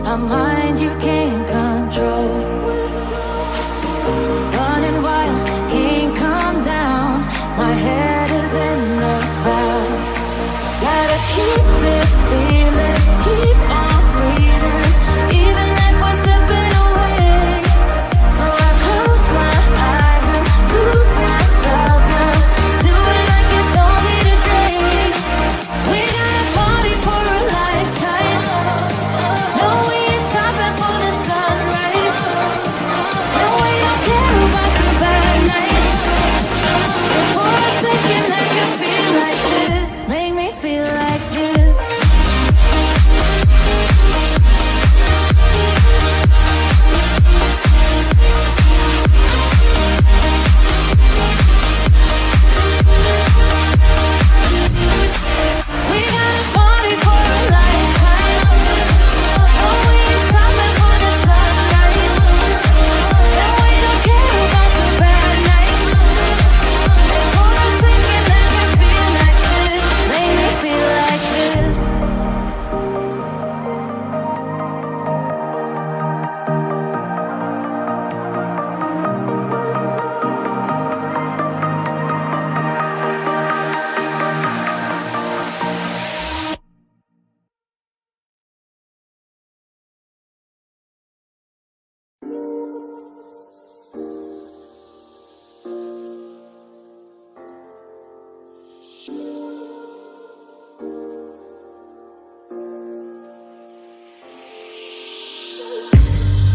a mind you can't control. Running wild, can't calm down, my head is in the clouds. Gotta keep this feeling, keep on breathing, even if we're slipping away. So I close my eyes and lose myself now, do it like it's only today. We gotta party for a lifetime, no we ain't stopping for the sunrise. No we don't care about the bad nights. For a second I can feel like this, make me feel like this. We gotta party for a lifetime, no we ain't stopping for the sunrise. No we don't care about the bad nights. For a second I can feel like this, make me feel like this.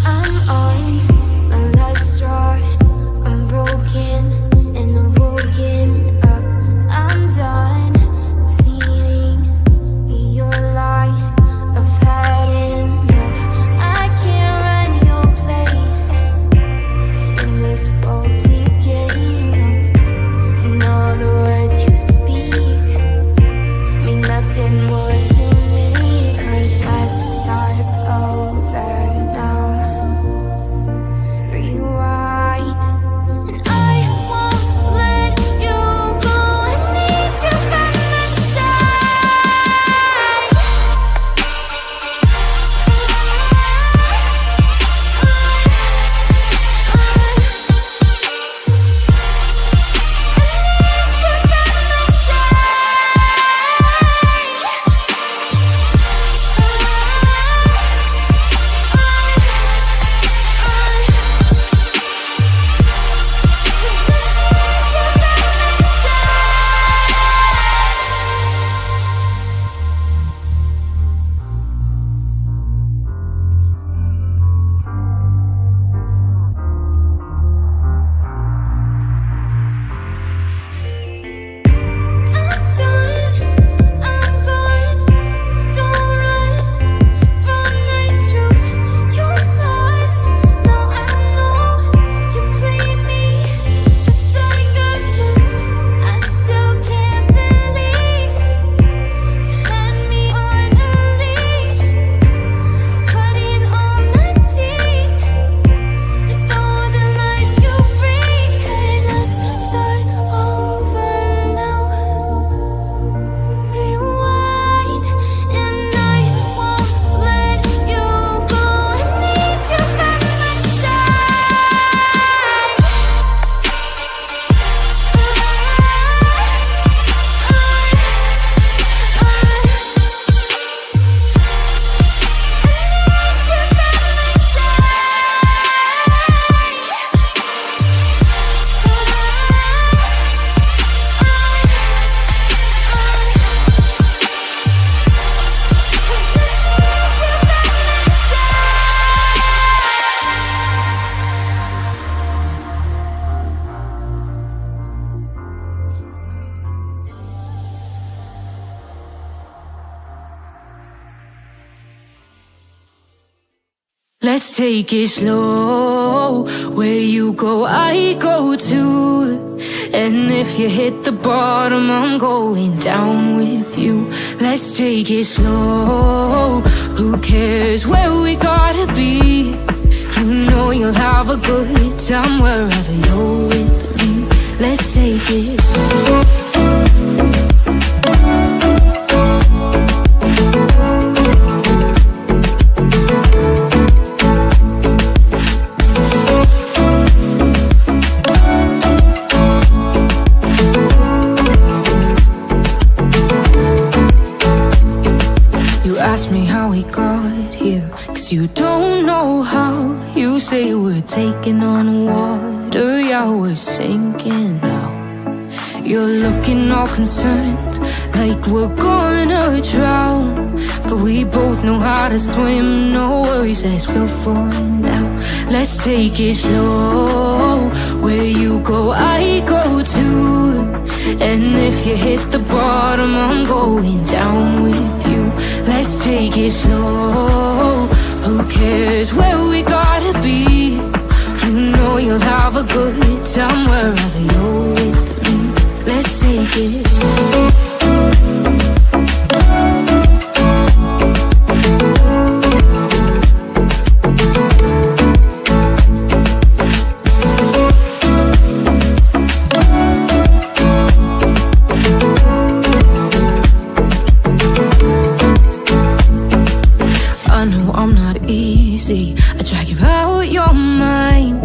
I'm on my last straw, I'm broken and I'm woken up. I'm done feeding your lies, I've had enough. I can't run your place in this faulty game. And all the words you speak mean nothing more to me. 'Cause let's start over now. Rewind, and I won't let you go. I need you by my side. Let's take it slow. Where you go, I go too. And if you hit the bottom, I'm going down with you. Let's take it slow. Who cares where we gotta be? You know you'll have a good time wherever you're with me. Let's take it slow. Yeah, 'cause you don't know how. You say we're taking on water, yeah, we're sinking now. You're looking all concerned, like we're gonna drown. But we both know how to swim, no worries, let's flow for now. Let's take it slow, where you go, I go too. And if you hit the bottom, I'm going down with you. Let's take it slow, who cares where we gotta be? You know you'll have a good time wherever you're with me. Let's take it slow. I drag you out your mind,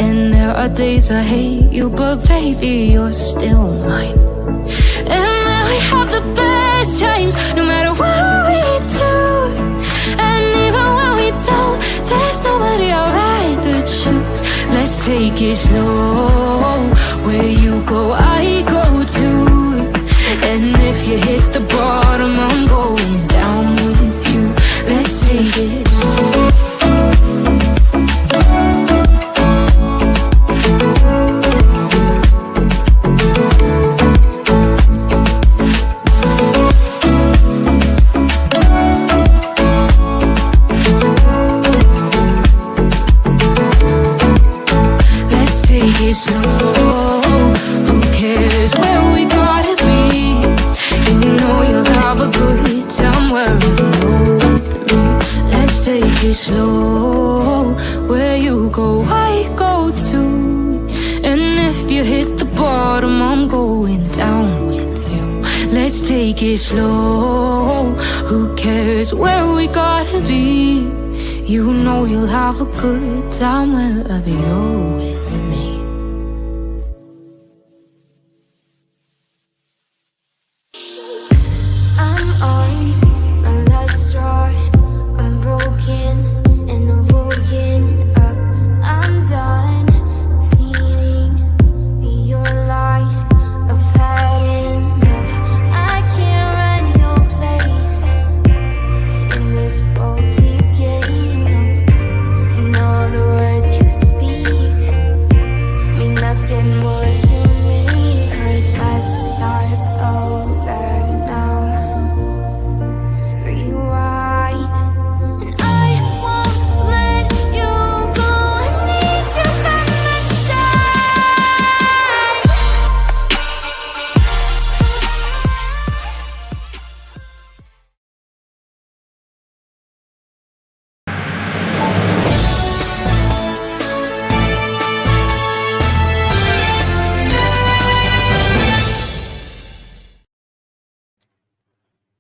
and there are days I hate you, but baby, you're still mine. And then we have the best times, no matter what we do. And even when we don't, there's nobody I'd rather choose. Let's take it slow, where you go, I go too. And if you hit the bottom, I'm going down with you. Let's take it slow. Slow, who cares where we gotta be? You know you'll have a good time wherever you're with me. Let's take it slow, where you go, I go too. And if you hit the bottom, I'm going down with you. Let's take it slow, who cares where we gotta be? You know you'll have a good time wherever you're with me.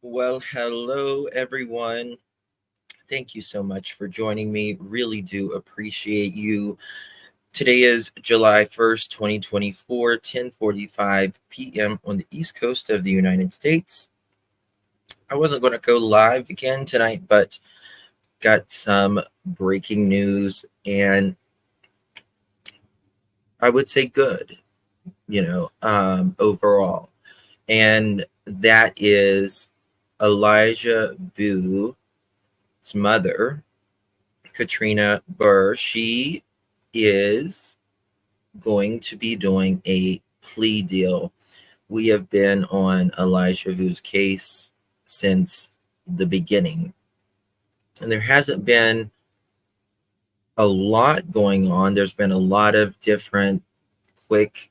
Well, hello, everyone. Thank you so much for joining me. Really do appreciate you. Today is July 1st, 2024, 10:45 p.m. on the East Coast of the United States. I wasn't going to go live again tonight, but got some breaking news, and I would say good, overall. And that is Elijah Vu's mother, Katrina Baur. She is going to be doing a plea deal. We have been on Elijah Vu's case since the beginning, and there hasn't been a lot going on. There's been a lot of different quick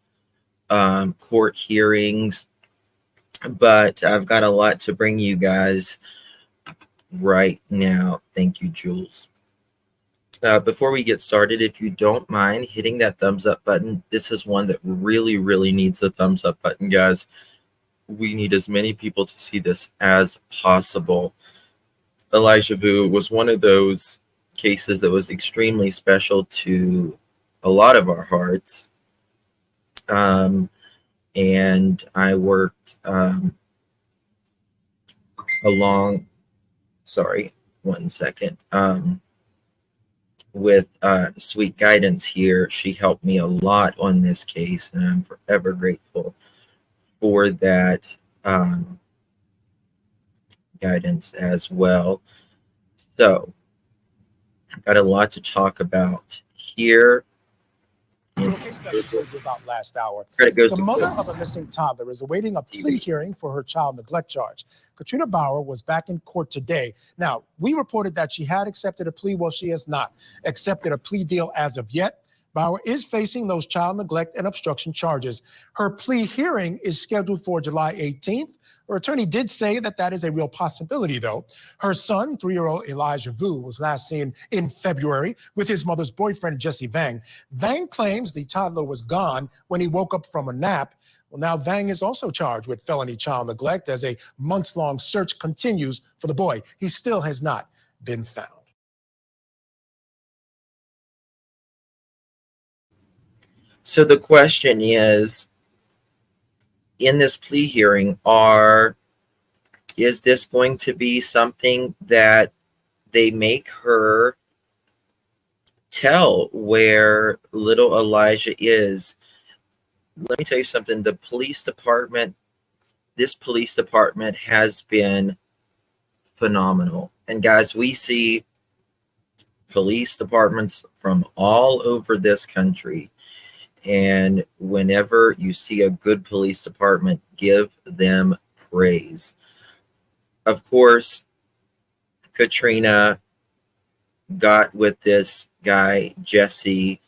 court hearings, but I've got a lot to bring you guys right now. Thank you, Jules. Before we get started, if you don't mind hitting that thumbs up button, this is one that really, really needs a thumbs up button, guys. We need as many people to see this as possible. Elijah Vu was one of those cases that was extremely special to a lot of our hearts. And I worked one second. With sweet guidance here, she helped me a lot on this case, and I'm forever grateful for that guidance as well. So, got a lot to talk about here. To a case that we told you about last hour. Credit goes The to mother Phil. of a missing toddler is awaiting a plea hearing for her child neglect charge. Katrina Baur was back in court today. Now, we reported that she had accepted a plea. Well, she has not accepted a plea deal as of yet. Baur is facing those child neglect and obstruction charges. Her plea hearing is scheduled for July 18th. Her attorney did say that that is a real possibility, though. Her son, 3-year-old Elijah Vu, was last seen in February with his mother's boyfriend, Jesse Vang. Vang claims the toddler was gone when he woke up from a nap. Well, now Vang is also charged with felony child neglect as a months-long search continues for the boy. He still has not been found. So the question is, in this plea hearing, is this going to be something that they make her tell where little Elijah is? Let me tell you something. This police department has been phenomenal. And guys, we see police departments from all over this country. And whenever you see a good police department, give them praise. Of course, Katrina got with this guy, Jesse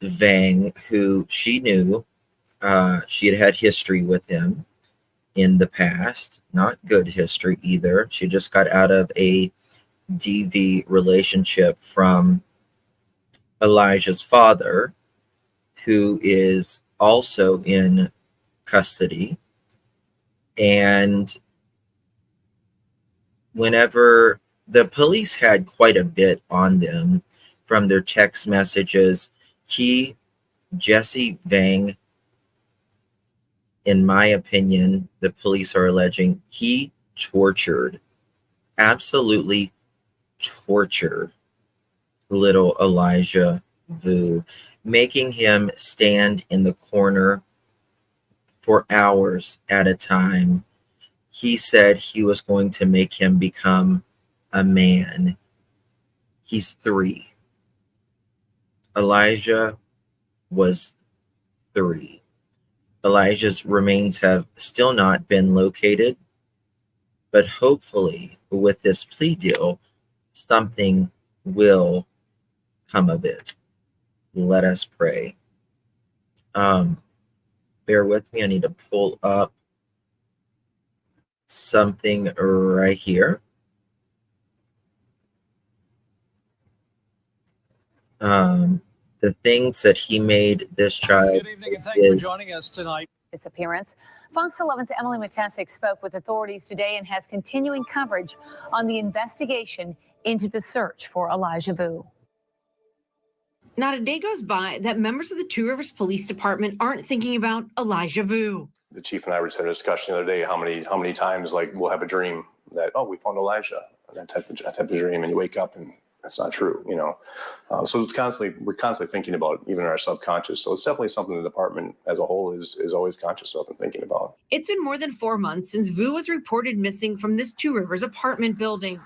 Vang, who she knew. She had history with him in the past. Not good history either. She just got out of a DV relationship from Elijah's father, who is also in custody. And whenever the police had quite a bit on them from their text messages, Jesse Vang, in my opinion, the police are alleging he absolutely tortured little Elijah Vu, making him stand in the corner for hours at a time. He said he was going to make him become a man. He's 3. Elijah was 3. Elijah's remains have still not been located, but hopefully with this plea deal, something will come of it. Let us pray. Bear with me. I need to pull up something right here. The things that he made this child. Good evening and thanks for joining us tonight. Disappearance. Fox 11's Emily Matasic spoke with authorities today and has continuing coverage on the investigation into the search for Elijah Vu. Not a day goes by that members of the Two Rivers Police Department aren't thinking about Elijah Vu. The chief and I were just having a discussion the other day how many times like we'll have a dream that, oh, we found Elijah, that type of dream, and you wake up and that's not true, you know. So we're constantly thinking about even our subconscious. So it's definitely something the department as a whole is always conscious of and thinking about. It's been more than 4 months since Vu was reported missing from this Two Rivers apartment building.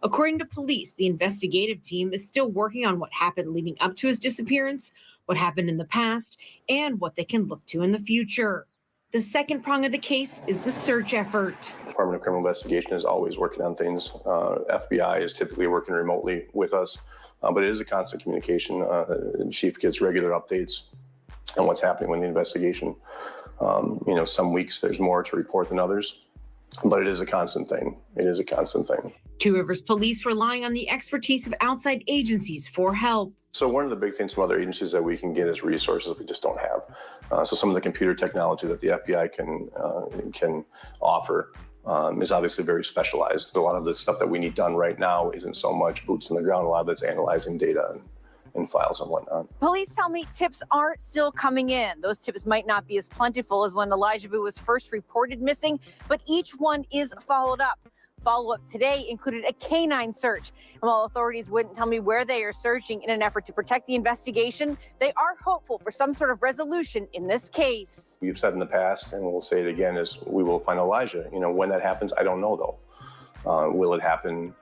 According to police, the investigative team is still working on what happened leading up to his disappearance, what happened in the past, and what they can look to in the future. The second prong of the case is the search effort. Department of Criminal Investigation is always working on things. FBI is typically working remotely with us, but it is a constant communication. The chief gets regular updates on what's happening with the investigation. Some weeks there's more to report than others, but it is a constant thing. Two Rivers Police relying on the expertise of outside agencies for help. So one of the big things from other agencies that we can get is resources we just don't have. So some of the computer technology that the FBI can offer is obviously very specialized. A lot of the stuff that we need done right now isn't so much boots on the ground. A lot of it's analyzing data and files and whatnot. Police tell me tips aren't still coming in. Those tips might not be as plentiful as when Elijah Vu was first reported missing, but each one is followed up. Follow-up today included a canine search. And while authorities wouldn't tell me where they are searching in an effort to protect the investigation, they are hopeful for some sort of resolution in this case. We've said in the past, and we'll say it again, is we will find Elijah. When that happens, I don't know, though. Will it happen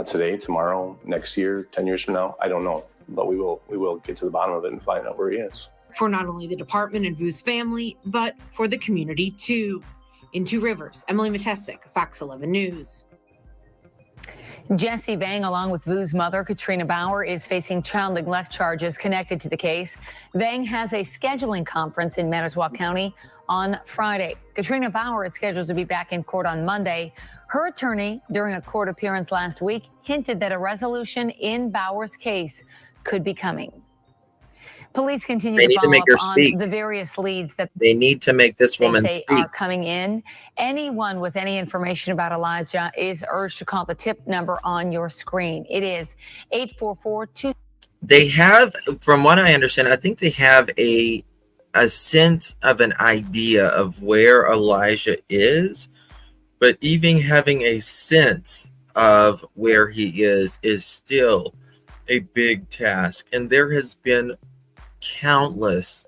today, tomorrow, next year, 10 years from now? I don't know. But we will get to the bottom of it and find out where he is. For not only the department and Vu's family, but for the community, too. In Two Rivers, Emily Matesic, Fox 11 News. Jesse Vang, along with Vu's mother, Katrina Baur, is facing child neglect charges connected to the case. Vang has a scheduling conference in Manitowoc County on Friday. Katrina Baur is scheduled to be back in court on Monday. Her attorney, during a court appearance last week, hinted that a resolution in Baur's case could be coming. Police continue to follow up on the various leads that they need to make this woman speak. Are coming in. Anyone with any information about Elijah is urged to call the tip number on your screen. It is 844-2. They have, from what I understand, I think they have a sense of an idea of where Elijah is, but even having a sense of where he is still a big task. And there has been countless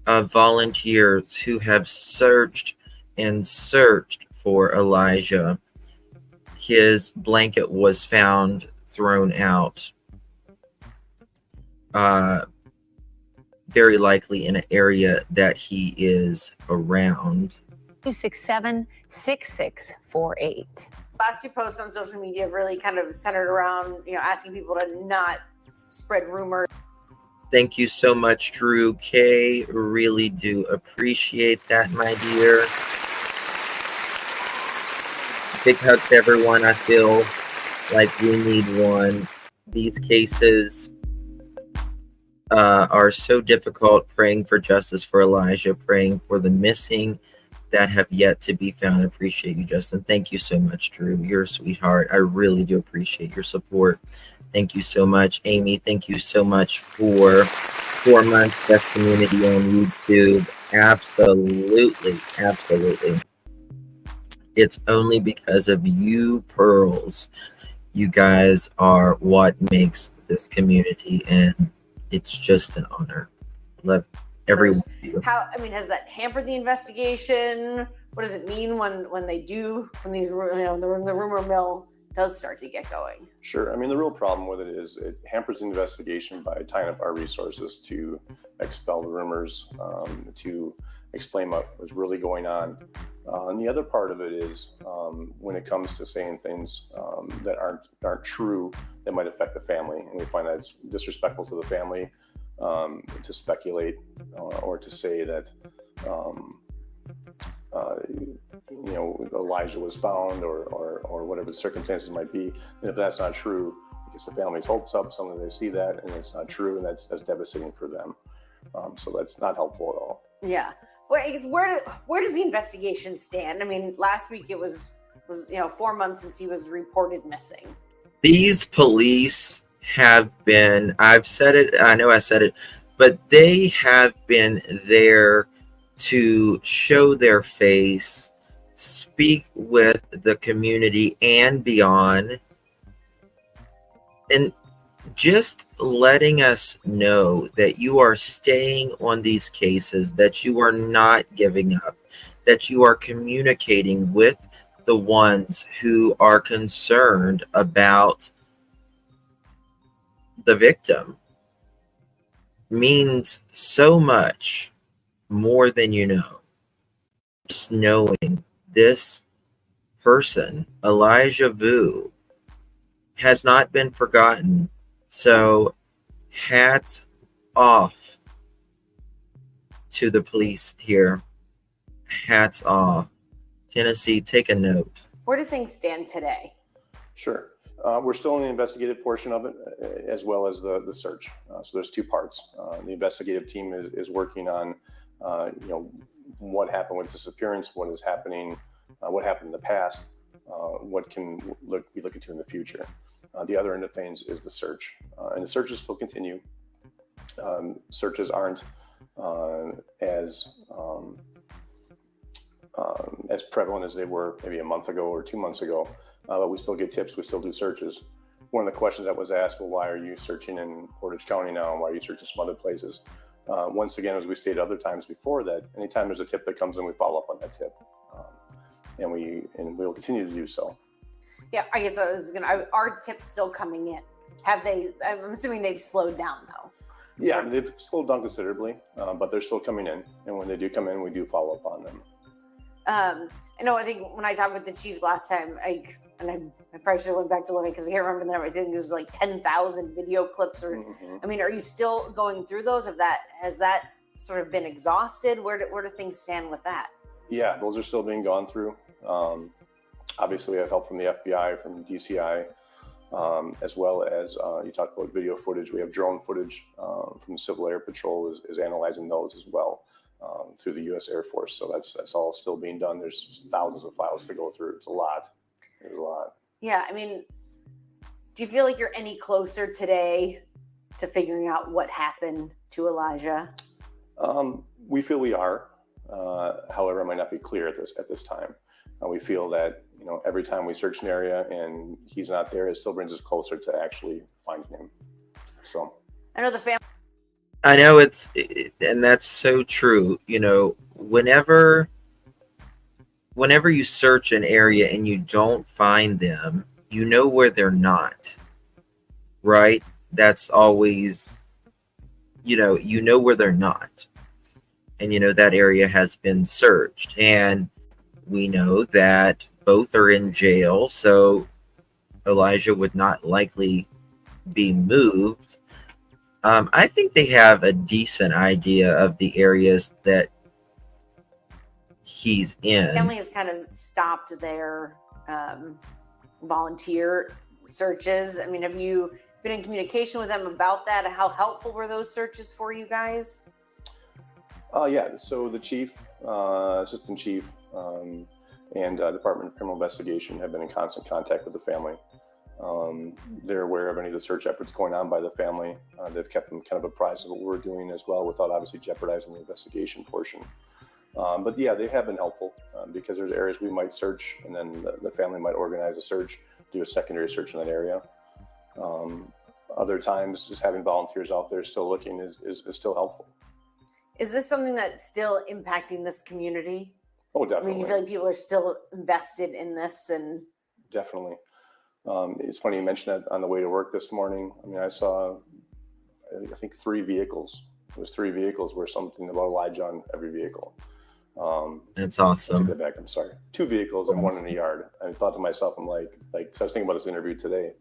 volunteers who have searched and searched for Elijah. His blanket was found thrown out, very likely in an area that he is around. 267-6648. Last two posts on social media have really kind of centered around, asking people to not spread rumors. Thank you so much, Drew K. Really do appreciate that, my dear. Big hugs, everyone. I feel like we need one. These cases are so difficult. Praying for justice for Elijah, praying for the missing that have yet to be found. I appreciate you, Justin. Thank you so much, Drew. You're a sweetheart. I really do appreciate your support. Thank you so much, Amy. Thank you so much for 4 months Best Community on YouTube. Absolutely, absolutely. It's only because of you, Pearls. You guys are what makes this community, and it's just an honor. Love everyone. Has that hampered the investigation? What does it mean when these the rumor mill does start to get going? Sure. The real problem with it is it hampers the investigation by tying up our resources to expel the rumors, to explain what was really going on. And the other part of it is when it comes to saying things that aren't true, that might affect the family. And we find that it's disrespectful to the family to speculate or to say that Elijah was found or whatever the circumstances might be. And if that's not true, because the family's hopes up, suddenly they see that and it's not true, and that's devastating for them. So that's not helpful at all. Yeah. Well, I guess where does the investigation stand? Last week it was 4 months since he was reported missing. These police have been, I've said it, I know I said it, but they have been there to show their face, speak with the community and beyond, and just letting us know that you are staying on these cases, that you are not giving up, that you are communicating with the ones who are concerned about the victim means so much more than you know. Just knowing this person, Elijah Vu, has not been forgotten. So hats off to the police here. Hats off. Tennessee, take a note. Where do things stand today? Sure. We're still in the investigative portion of it, as well as the search. So there's two parts. The investigative team is working on, what happened with disappearance, what is happening, what happened in the past, what can be looked into in the future. The other end of things is the search, and the searches still continue. Searches aren't as prevalent as they were maybe a month ago or 2 months ago, but we still get tips. We still do searches. One of the questions that was asked, well, why are you searching in Portage County now? And why are you searching some other places? Once again, as we stated other times before, that anytime there's a tip that comes in, we follow up on that tip. And we'll continue to do so. Yeah, I guess are tips still coming in? Have they, I'm assuming they've slowed down though. Yeah, they've slowed down considerably, but they're still coming in. And when they do come in, we do follow up on them. I know, I think when I talked with the chief last time, I probably should have went back to looking because I can't remember the number. I think it was like 10,000 video clips or, I mean, are you still going through those? Has that sort of been exhausted? Where do things stand with that? Yeah, those are still being gone through. Obviously, we have help from the FBI, from DCI, as well as you talked about video footage. We have drone footage from Civil Air Patrol is analyzing those as well through the U.S. Air Force. So that's all still being done. There's thousands of files to go through. It's a lot. There's a lot. Yeah, I mean, do you feel like you're any closer today to figuring out what happened to Elijah? We feel we are. However, it might not be clear at this time. We feel that every time we search an area and he's not there, it still brings us closer to actually finding him. So I know the family. I know and that's so true. Whenever you search an area and you don't find them, you know where they're not, right? That's always, you know where they're not. And that area has been searched. And we know that both are in jail, so Elijah would not likely be moved. I think they have a decent idea of the areas that he's in. Family has kind of stopped their volunteer searches. I mean, have you been in communication with them about that? How helpful were those searches for you guys? Yeah, so the chief, assistant chief, and Department of Criminal Investigation have been in constant contact with the family. They're aware of any of the search efforts going on by the family. They've kept them kind of apprised of what we're doing as well, without obviously jeopardizing the investigation portion. But yeah, they have been helpful because there's areas we might search, and then the family might organize a search, do a secondary search in that area. Other times, just having volunteers out there still looking is still helpful. Is this something that's still impacting this community? Oh, definitely. I mean, you feel like people are still invested in this, and definitely. It's funny you mentioned that on the way to work this morning. I mean, I saw, I think 3 vehicles. It was 3 vehicles where something about Elijah on every vehicle. That's awesome. I take that back. I'm sorry. 2 vehicles and 1 in the yard. I thought to myself, I'm like, so I was thinking about this interview today,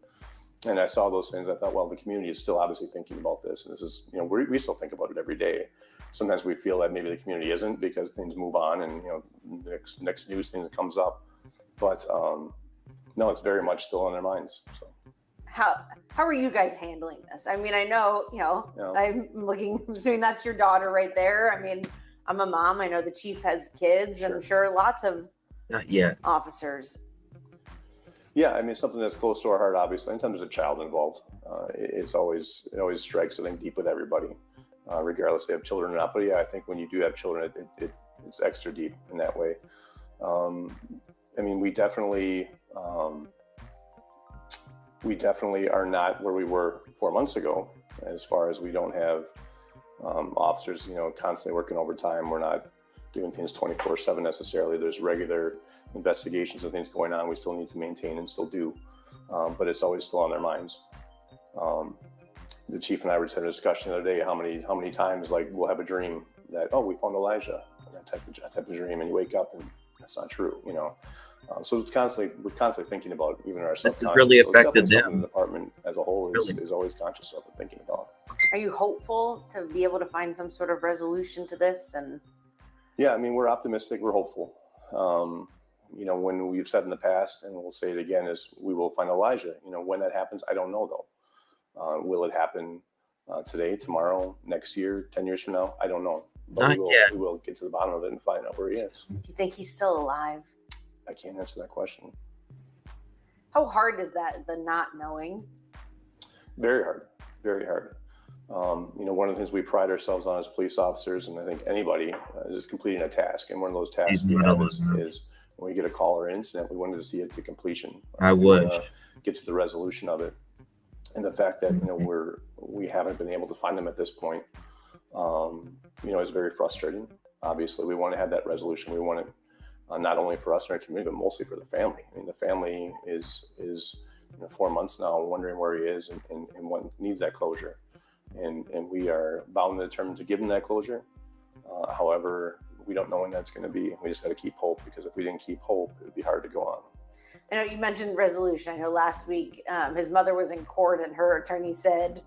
and I saw those things. I thought, well, the community is still obviously thinking about this, and this is, we still think about it every day. Sometimes we feel that maybe the community isn't because things move on and next news thing that comes up, but no, it's very much still on their minds. So how are you guys handling this? I mean, I know I'm assuming that's your daughter right there. I mean, I'm a mom. I know the chief has kids, and I'm sure lots of not yet officers. Yeah, I mean, it's something that's close to our heart. Obviously, anytime there's a child involved, it always strikes, I think, deep with everybody. Regardless if they have children or not. But yeah, I think when you do have children, it's extra deep in that way. I mean, we definitely are not where we were 4 months ago, as far as we don't have officers, constantly working overtime. We're not doing things 24/7 necessarily. There's regular investigations and things going on we still need to maintain and still do, but it's always still on their minds. The chief and I were having a discussion the other day, how many times we'll have a dream that, oh, we found Elijah, that type of dream, and you wake up and that's not true, so we're constantly thinking about even our subconscious. This has really affected them. The department as a whole is always conscious of and thinking about. Are you hopeful to be able to find some sort of resolution to this? And yeah, I mean, we're optimistic, we're hopeful. When we've said in the past, and we'll say it again, is we will find Elijah. When that happens, I don't know though. Will it happen today, tomorrow, next year, 10 years from now? I don't know. But we will get to the bottom of it and find out where he is. Do you think he's still alive? I can't answer that question. How hard is that, the not knowing? Very hard, very hard. One of the things we pride ourselves on as police officers, and I think anybody, is completing a task. And one of those tasks we have is when we we get a call or incident, we wanted to see it to completion. I We would wanna get to the resolution of it. And the fact that, we haven't been able to find them at this point, is very frustrating. Obviously, we want to have that resolution. We want it not only for us and our community, but mostly for the family. I mean, the family is 4 months now wondering where he is and what needs that closure. And we are bound and determined to give them that closure. However, we don't know when that's going to be. We just got to keep hope, because if we didn't keep hope, it would be hard to go on. I know you mentioned resolution. I know last week his mother was in court and her attorney said,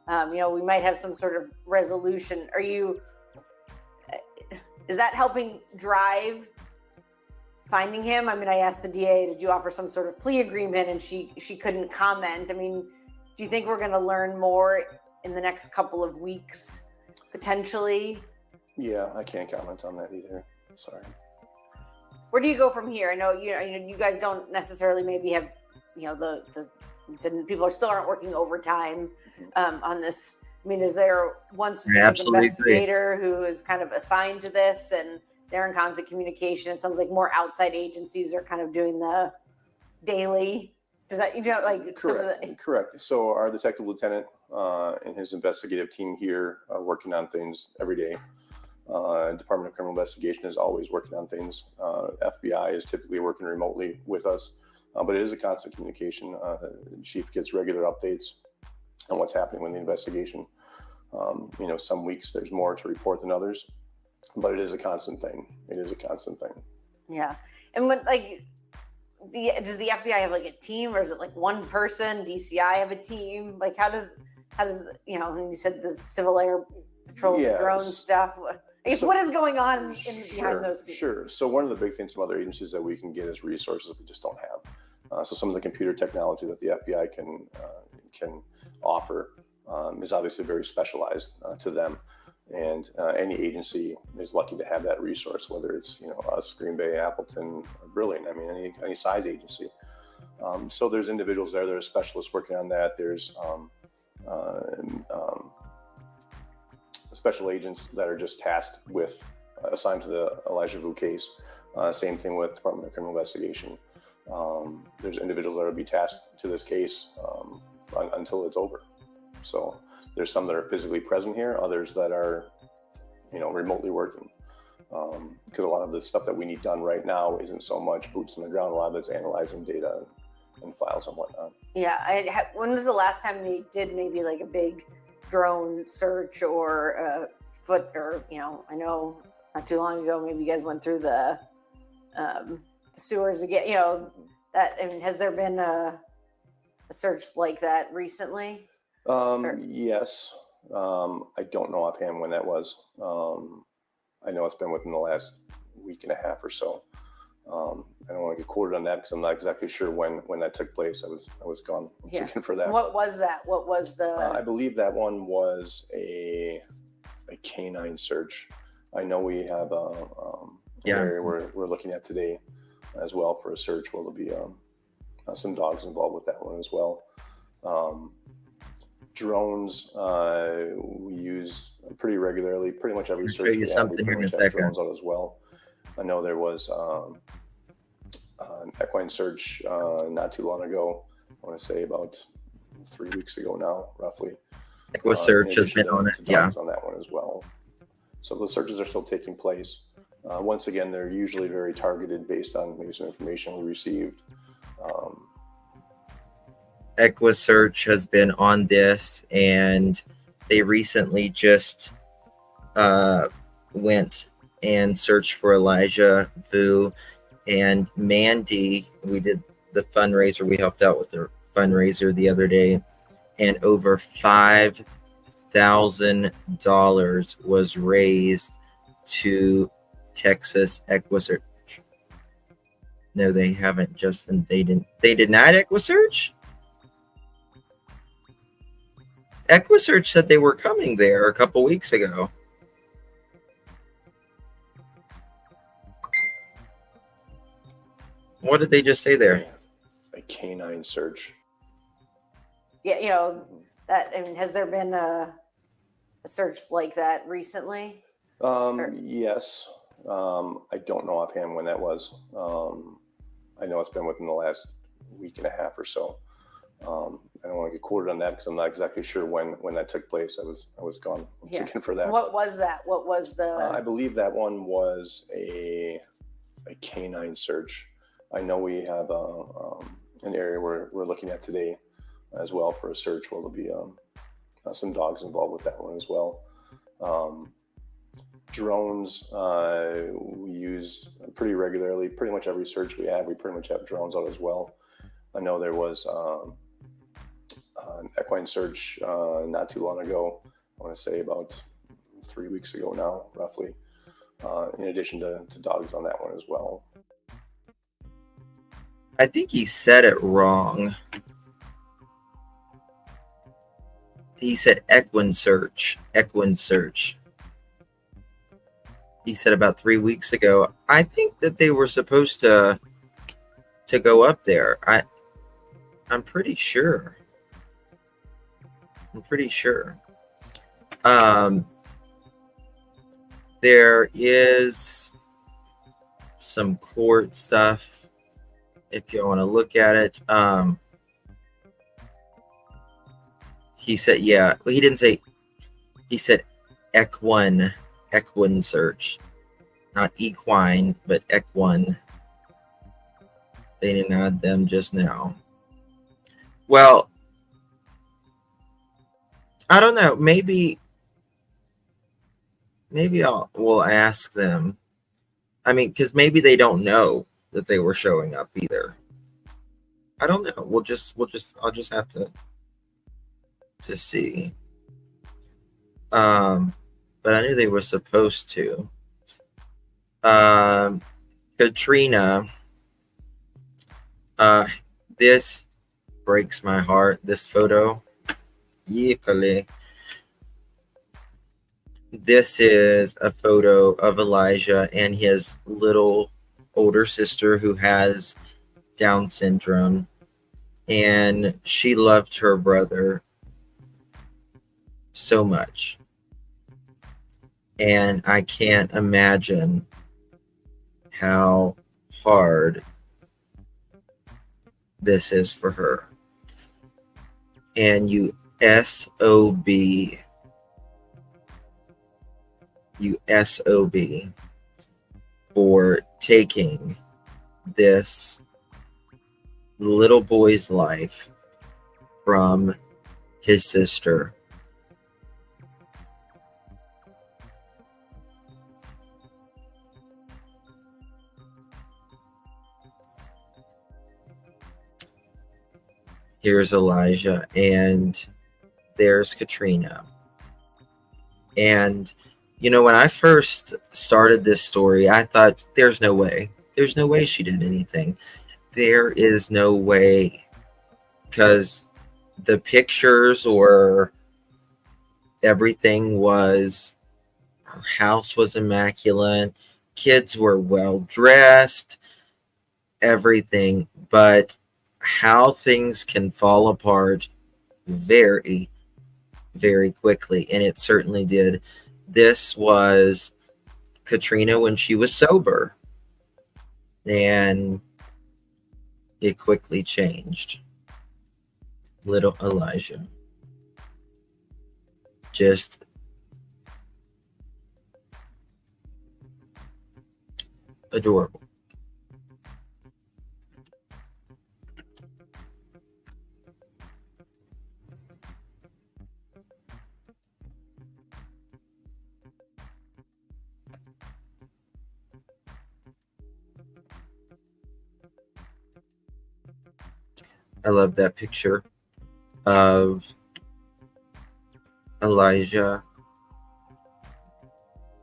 we might have some sort of resolution. Is that helping drive finding him? I mean, I asked the DA, did you offer some sort of plea agreement? And she couldn't comment. I mean, do you think we're going to learn more in the next couple of weeks, potentially? Yeah, I can't comment on that either. Sorry. Where do you go from here? I know you guys don't necessarily maybe have, people aren't working overtime on this. I mean, is there one specific investigator who is kind of assigned to this and they're in constant communication? It sounds like more outside agencies are kind of doing the daily. Does that, Correct. So our detective lieutenant and his investigative team here are working on things every day. Department of Criminal Investigation is always working on things. FBI is typically working remotely with us, but it is a constant communication. Chief gets regular updates on what's happening with the investigation. Some weeks there's more to report than others, but it is a constant thing. Yeah. And what, does the FBI have like a team, or is it like one person? DCI have a team? Like how does you said the Civil Air Patrol, the drone stuff. I guess what is going on behind those scenes? Sure. So one of the big things from other agencies that we can get is resources we just don't have. So some of the computer technology that the FBI can offer is obviously very specialized to them. And any agency is lucky to have that resource, whether it's us, Green Bay, Appleton, Brilliant. I mean, any size agency. So there's individuals there that are specialists working on that. There's special agents that are just tasked with assigned to the Elijah Vu case. Same thing with Department of Criminal Investigation. There's individuals that will be tasked to this case until it's over. So there's some that are physically present here, others that are, remotely working. Because a lot of the stuff that we need done right now isn't so much boots on the ground. A lot of it's analyzing data and files and whatnot. Yeah. When was the last time they did maybe like a big drone search or foot, or I know not too long ago maybe you guys went through the sewers again. Has there been a search like that recently? Yes. I don't know offhand when that was. I know it's been within the last week and a half or so. I don't want to get quoted on that because I'm not exactly sure when that took place. I was gone looking for that. What was that? What was the? I believe that one was a canine search. I know we have an area we're looking at today as well for a search. Will there be some dogs involved with that one as well? Drones we use pretty regularly. Pretty much every search we have, we pretty much have drones out as well. I know there was an equine search not too long ago. I want to say about 3 weeks ago now, roughly. EquiSearch has been on it, on that one as well. So the searches are still taking place. Once again, they're usually very targeted based on maybe some information we received. EquiSearch has been on this, and they recently just went and searched for Elijah Vu and Mandy. We did the fundraiser. We helped out with their fundraiser the other day, and over $5,000 was raised to Texas EquiSearch. No, they haven't, Justin. They did not EquiSearch? EquiSearch said they were coming there a couple weeks ago. What did they just say there? A canine search. Yeah, has there been a search like that recently? Yes. I don't know offhand when that was. I know it's been within the last week and a half or so. I don't want to get quoted on that because I'm not exactly sure when that took place. I was gone looking for that. What was that? What was the? I believe that one was a canine search. I know we have an area we're looking at today as well for a search. Where there'll be some dogs involved with that one as well. Drones we use pretty regularly. Pretty much every search we have, we pretty much have drones out as well. I know there was an equine search not too long ago. I want to say about 3 weeks ago now, roughly. In addition to dogs on that one as well. I think he said it wrong. He said equine search. Equine search. He said about 3 weeks ago. I think that they were supposed to go up there. I'm pretty sure. There is some court stuff if you want to look at it. He said, yeah. Well, he didn't say. He said equine search, not equine, but equine. They didn't add them just now. Well, I don't know. Maybe we'll ask them. I mean, because maybe they don't know that they were showing up either. I don't know. I'll just have to see. But I knew they were supposed to. Katrina. This breaks my heart. This photo. Yikale. This is a photo of Elijah and his little older sister who has Down syndrome. And she loved her brother so much. And I can't imagine how hard this is for her. And you SOB for taking this little boy's life from his sister. Here's Elijah, and there's Katrina. And, you know, when I first started this story, I thought, there's no way. There's no way she did anything. There is no way. Because the pictures or everything was, her house was immaculate. Kids were well dressed. Everything. But how things can fall apart very, very quickly. And it certainly did. This was Katrina when she was sober. And it quickly changed. Little Elijah. Just adorable. I love that picture of Elijah,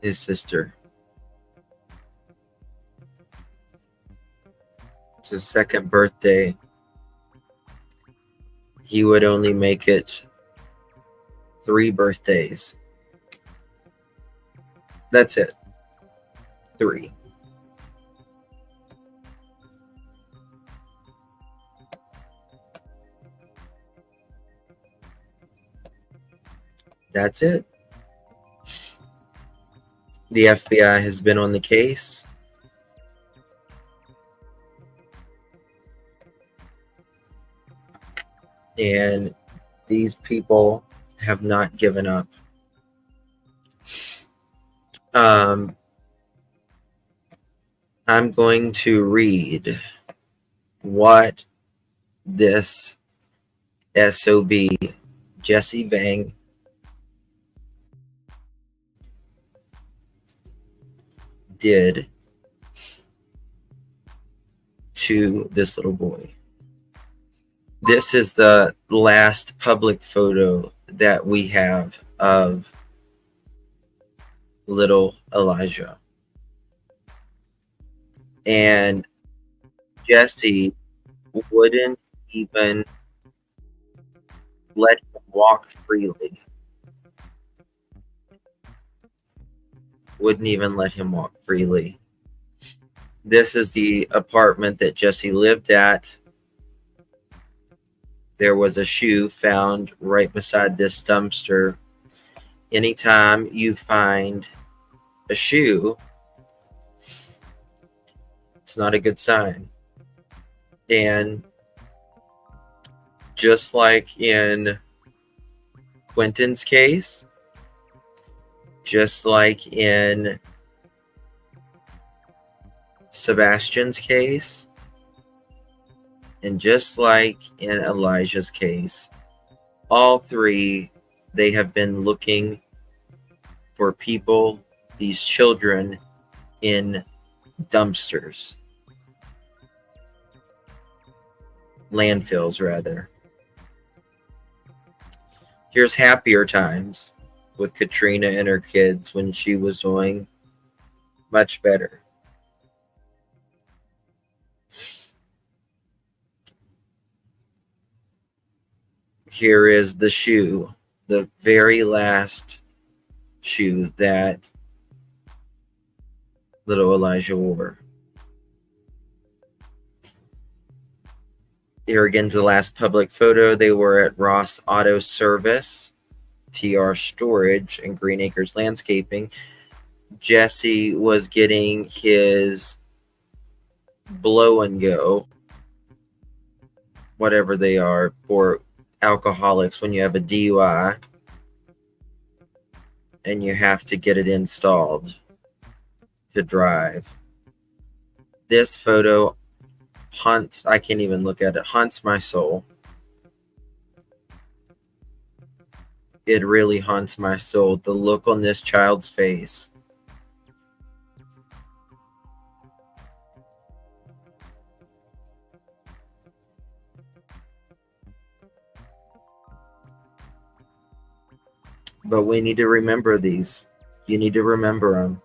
his sister. It's his second birthday. He would only make it 3 birthdays. That's it. 3. That's it. The FBI has been on the case. And these people have not given up. I'm going to read what this SOB, Jesse Vang, did to this little boy. This is the last public photo that we have of little Elijah. And Jesse wouldn't even let him walk freely. Wouldn't even let him walk freely. This is the apartment that Jesse lived at. There was a shoe found right beside this dumpster. Anytime you find a shoe, it's not a good sign. And just like in Quentin's case, just like in Sebastian's case, and just like in Elijah's case, all three, they have been looking for people, these children, in dumpsters. Landfills, rather. Here's happier times with Katrina and her kids when she was doing much better. Here is the shoe, the very last shoe that little Elijah wore. Here again's the last public photo. They were at Ross Auto Service, TR Storage, and Green Acres Landscaping. Jesse was getting his blow and go, whatever they are, for alcoholics when you have a DUI and you have to get it installed to drive. This photo haunts, I can't even look at it, haunts my soul. It really haunts my soul. The look on this child's face. But we need to remember these. You need to remember them.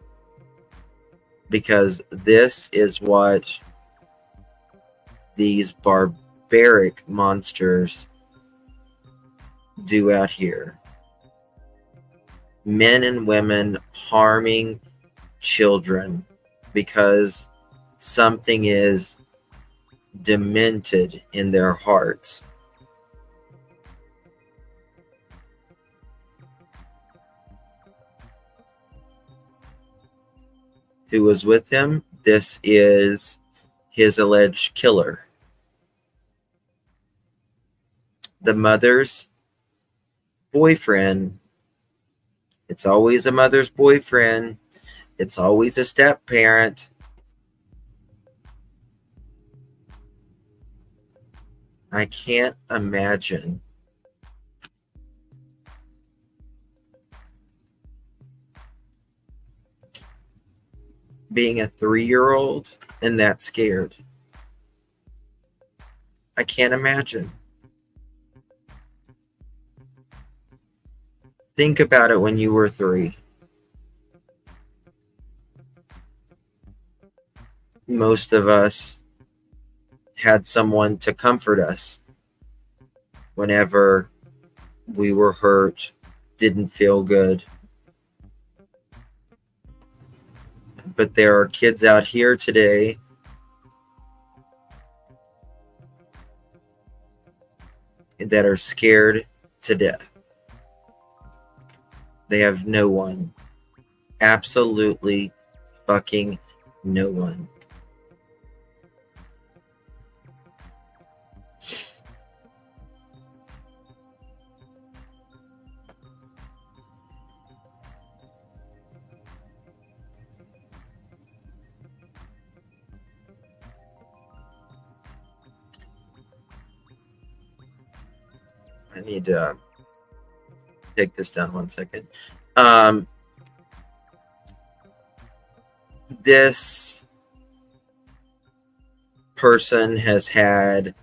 Because this is what these barbaric monsters do out here. Men and women harming children because something is demented in their hearts. Who was with him? This is his alleged killer. The mother's boyfriend. It's always a mother's boyfriend. It's always a step parent. I can't imagine being a 3-year-old and that scared. I can't imagine. Think about it when you were 3. Most of us had someone to comfort us whenever we were hurt, didn't feel good. But there are kids out here today that are scared to death. They have no one. Absolutely fucking no one. I need to take this down 1 second. This person has had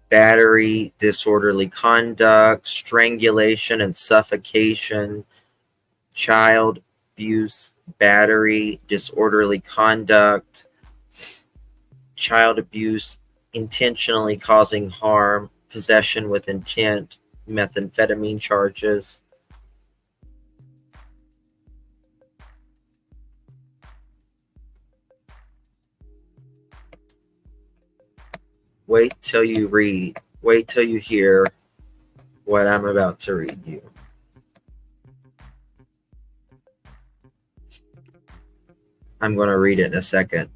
battery, disorderly conduct, strangulation and suffocation, child abuse, battery, disorderly conduct, child abuse, intentionally causing harm, possession with intent, methamphetamine charges. Wait till you read. Wait till you hear what I'm about to read you. I'm going to read it in a second.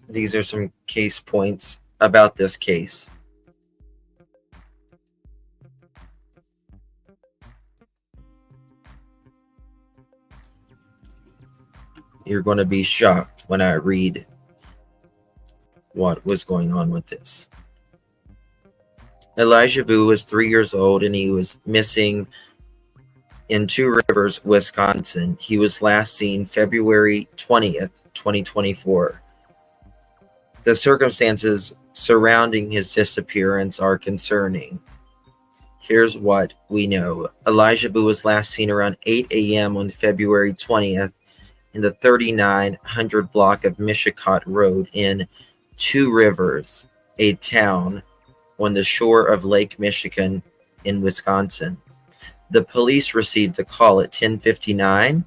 These are some case points about this case. You're going to be shocked when I read what was going on with this. Elijah Vu was 3 years old and he was missing in Two Rivers, Wisconsin. He was last seen February 20th, 2024. The circumstances surrounding his disappearance are concerning. Here's what we know. Elijah Vu was last seen around 8 a.m. on February 20th in the 3900 block of Mishicot Road in Two Rivers, a town on the shore of Lake Michigan in Wisconsin. The police received a call at 10:59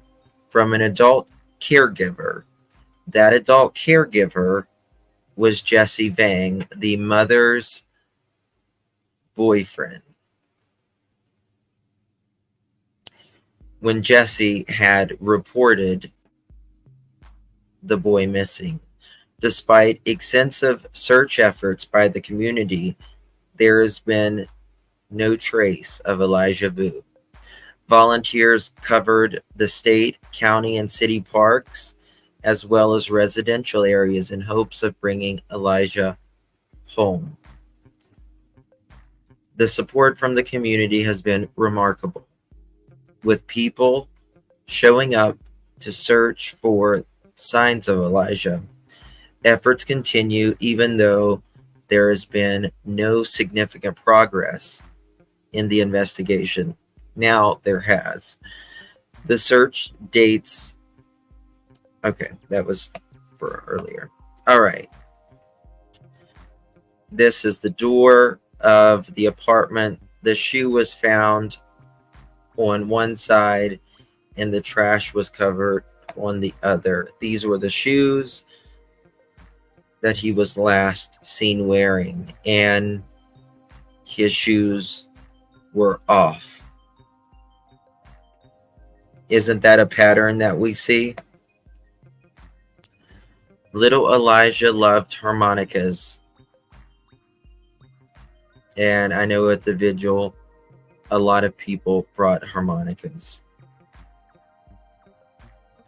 from an adult caregiver. That adult caregiver was Jesse Vang, the mother's boyfriend. When Jesse had reported the boy missing. Despite extensive search efforts by the community, there has been no trace of Elijah Vu. Volunteers covered the state, county, and city parks, as well as residential areas in hopes of bringing Elijah home. The support from the community has been remarkable, with people showing up to search for signs of Elijah. Efforts continue even though there has been no significant progress in the investigation. Now there has. The search dates. Okay, that was for earlier. All right. This is the door of the apartment. The shoe was found on one side and the trash was covered on the other. These were the shoes that he was last seen wearing, and his shoes were off. Isn't that a pattern that we see? Little Elijah loved harmonicas, and I know at the vigil a lot of people brought harmonicas.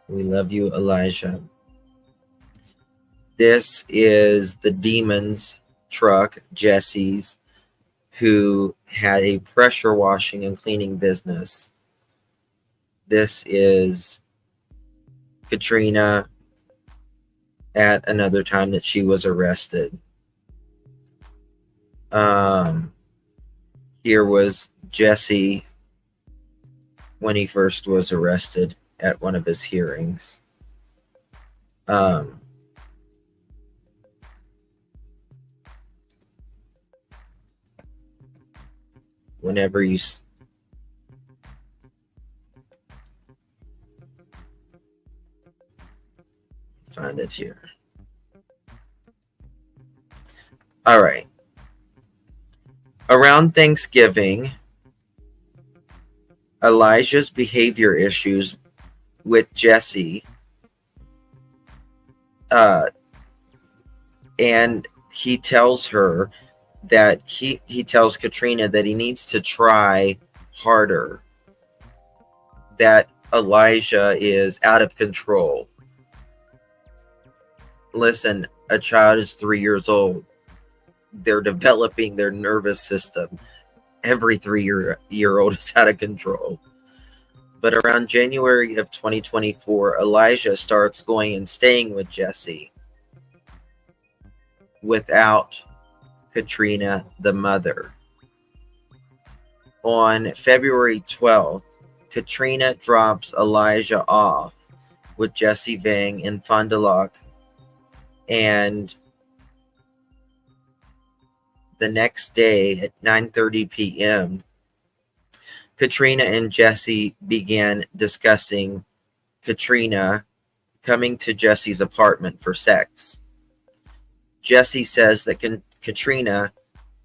We love you, Elijah. This is the demon's truck, Jesse's, who had a pressure washing and cleaning business. This is Katrina at another time that she was arrested. Here was Jesse when he first was arrested at one of his hearings. Whenever you find it here. All right. Around Thanksgiving, Elijah's behavior issues with Jesse, and he tells her that he tells Katrina that he needs to try harder, that Elijah is out of control. Listen, a child is 3 years old. They're developing their nervous system. Every 3-year-old is out of control. But around January of 2024, Elijah starts going and staying with Jesse without Katrina, the mother. On February 12th, Katrina drops Elijah off with Jesse Vang in Fond du Lac, and the next day at 9:30 p.m., Katrina and Jesse began discussing Katrina coming to Jesse's apartment for sex. Jesse says that Katrina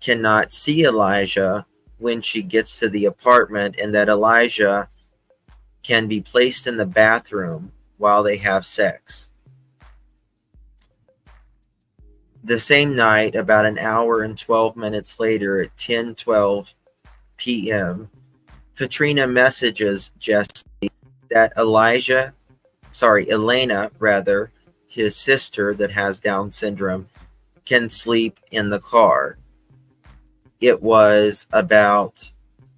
cannot see Elijah when she gets to the apartment, and that Elijah can be placed in the bathroom while they have sex. The same night, about an hour and 12 minutes later at 10:12 p.m., Katrina messages Jesse that Elena, his sister that has Down syndrome, can sleep in the car. It was about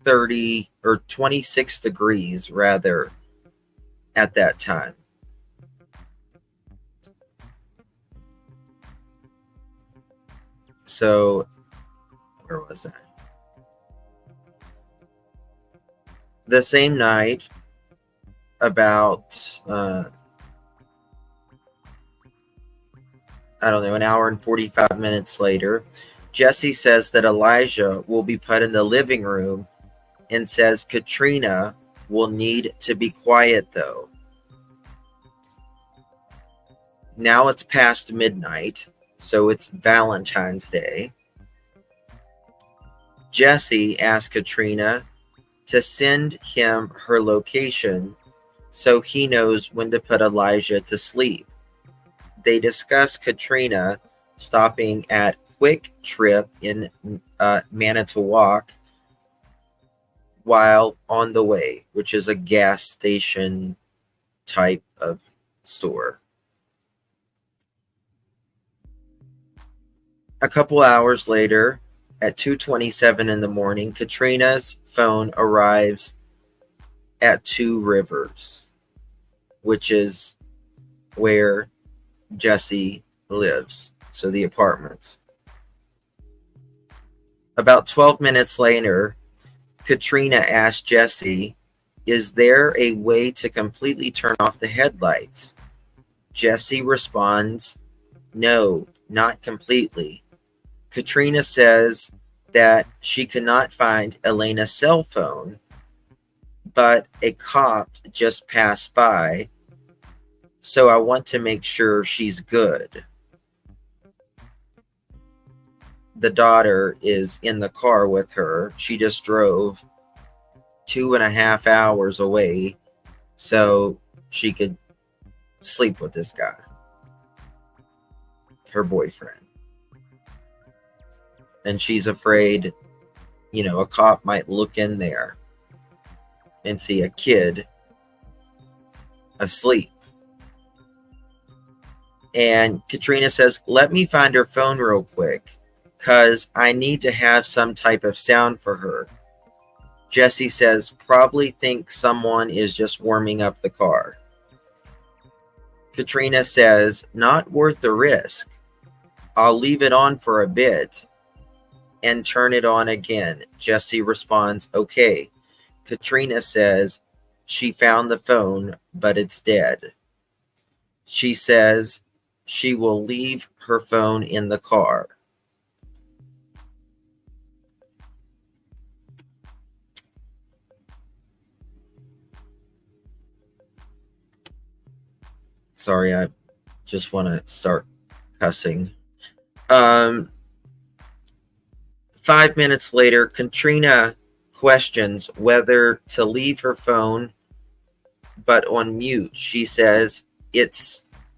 30 or 26 degrees rather at that time. So, where was I? The same night, about, an hour and 45 minutes later, Jesse says that Elijah will be put in the living room and says Katrina will need to be quiet though. Now it's past midnight, so it's Valentine's Day. Jesse asks Katrina to send him her location so he knows when to put Elijah to sleep. They discuss Katrina stopping at Quick Trip in Manitowoc while on the way, which is a gas station type of store. A couple hours later, at 2:27 in the morning, Katrina's phone arrives at Two Rivers, which is where Jesse lives, so the apartments. About 12 minutes later, Katrina asks Jesse, "Is there a way to completely turn off the headlights?" Jesse responds, "No, not completely." Katrina says that she cannot find Elena's cell phone, but a cop just passed by, so I want to make sure she's good. The daughter is in the car with her. She just drove 2.5 hours away so she could sleep with this guy, her boyfriend. And she's afraid, a cop might look in there and see a kid asleep. And Katrina says, "Let me find her phone real quick, because I need to have some type of sound for her." Jesse says, "Probably thinks someone is just warming up the car." Katrina says, "Not worth the risk. I'll leave it on for a bit and turn it on again." Jesse responds, "Okay." Katrina says she found the phone, but it's dead. She says she will leave her phone in the car. Sorry, I just want to start cussing. 5 minutes later, Katrina questions whether to leave her phone but on mute. She says, it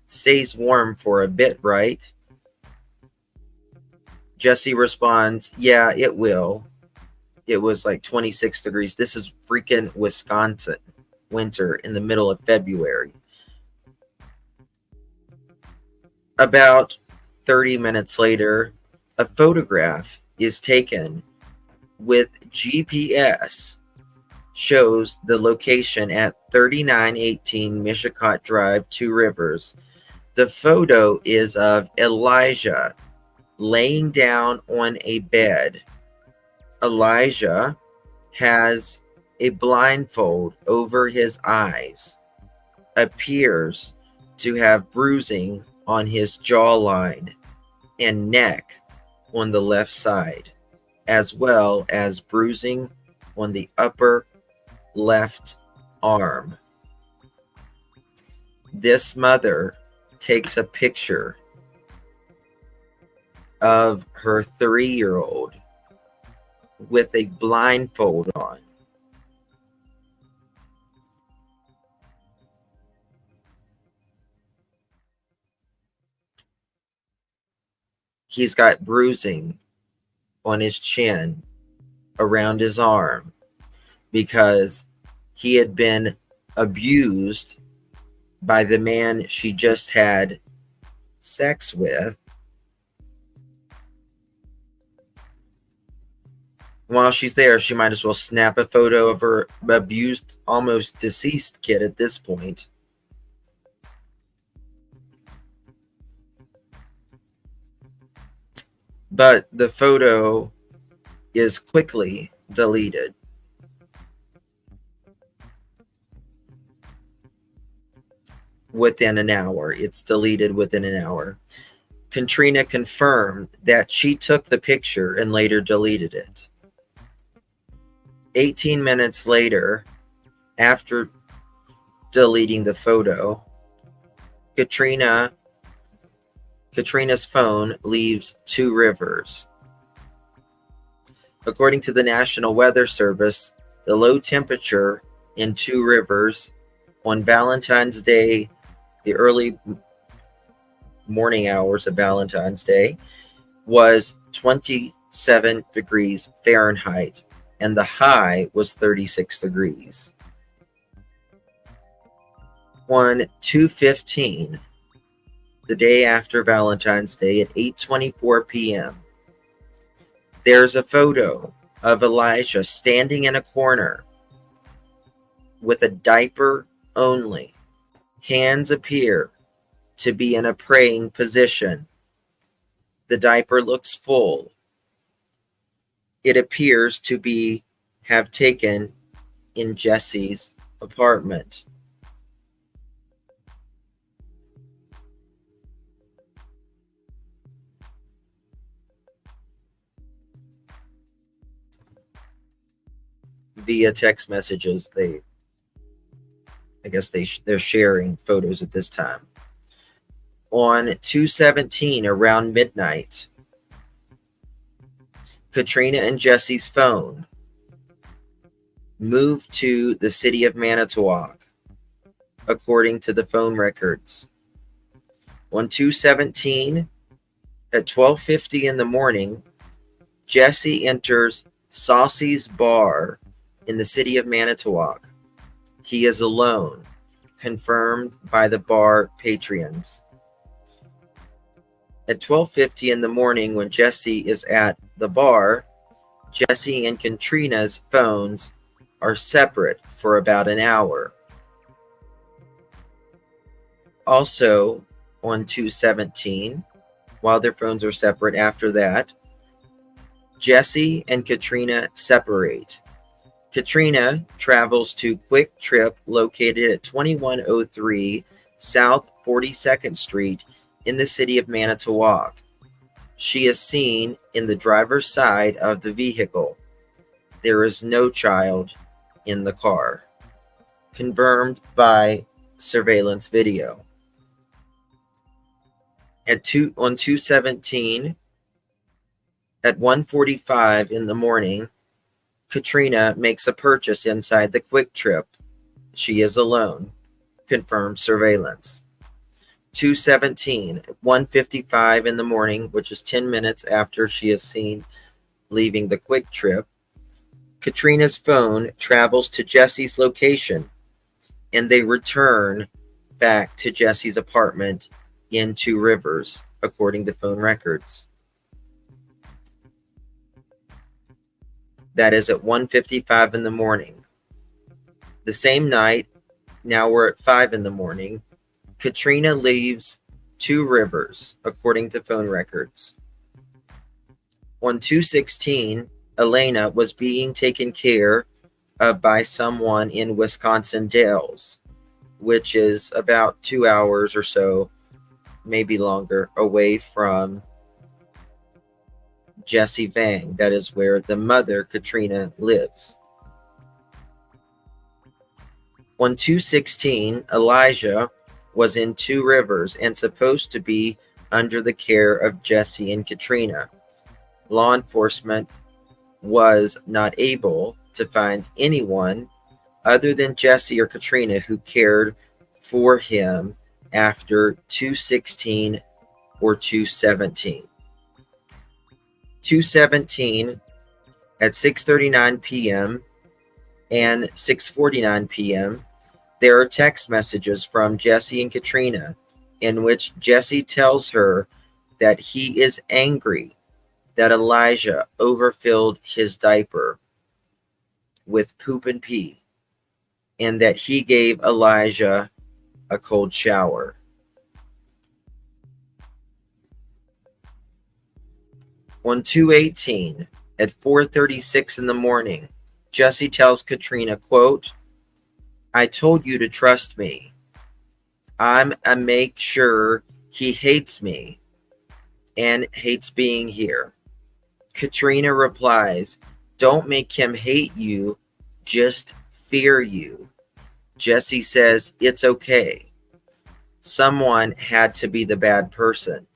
stays warm for a bit, right? Jesse responds, yeah, it will. It was like 26 degrees. This is freaking Wisconsin winter in the middle of February. About 30 minutes later, a photograph is taken with GPS, shows the location at 3918 Mishicot Drive, Two Rivers. The photo is of Elijah laying down on a bed. Elijah has a blindfold over his eyes, appears to have bruising on his jawline and neck on the left side, as well as bruising on the upper left arm. This mother takes a picture of her 3-year-old with a blindfold on. He's got bruising on his chin, around his arm, because he had been abused by the man she just had sex with. While she's there, she might as well snap a photo of her abused, almost deceased kid at this point. But the photo is quickly deleted. Within an hour. It's deleted within an hour. Katrina confirmed that she took the picture and later deleted it. 18 minutes later, after deleting the photo, Katrina's phone leaves Two Rivers. According to the National Weather Service, the low temperature in Two Rivers on Valentine's Day, the early morning hours of Valentine's Day, was 27 degrees Fahrenheit, and the high was 36 degrees. On 2/15, the day after Valentine's Day at 8:24 p.m., there's a photo of Elijah standing in a corner with a diaper only. Hands appear to be in a praying position. The diaper looks full. It appears to have taken in Jesse's apartment. Via text messages, they're sharing photos at this time. On 2/17, around midnight, Katrina and Jesse's phone moved to the city of Manitowoc, according to the phone records. On 2/17, at 12:50 in the morning, Jesse enters Saucy's Bar in the city of Manitowoc. He is alone, confirmed by the bar patrons. At 12:50 in the morning, when Jesse is at the bar, Jesse and Katrina's phones are separate for about an hour. Also, on 2/17, while their phones are separate after that, Jesse and Katrina separate. Katrina travels to Quick Trip, located at 2103 South 42nd Street in the city of Manitowoc. She is seen in the driver's side of the vehicle. There is no child in the car, confirmed by surveillance video. On 2/17, At 1:45 in the morning, Katrina makes a purchase inside the Quick Trip. She is alone. Confirmed surveillance. 2:17, 1:55 in the morning, which is 10 minutes after she is seen leaving the Quick Trip, Katrina's phone travels to Jesse's location, and they return back to Jesse's apartment in Two Rivers, according to phone records. That is at 1:55 in the morning. The same night, now we're at 5 in the morning, Katrina leaves Two Rivers, according to phone records. On 2:16, Elena was being taken care of by someone in Wisconsin Dells, which is about 2 hours or so, maybe longer, away from Jesse Vang. That is where the mother, Katrina, lives. On 2:16, Elijah was in Two Rivers and supposed to be under the care of Jesse and Katrina. Law enforcement was not able to find anyone other than Jesse or Katrina who cared for him after 2:16 or 2:17. 2:17 at 6:39 p.m. and 6:49 p.m. there are text messages from Jesse and Katrina in which Jesse tells her that he is angry that Elijah overfilled his diaper with poop and pee, and that he gave Elijah a cold shower. On 2:18, at 4:36 in the morning, Jesse tells Katrina, quote, "I told you to trust me. I'm a make sure he hates me and hates being here." Katrina replies, "Don't make him hate you, just fear you." Jesse says, "It's okay. Someone had to be the bad person."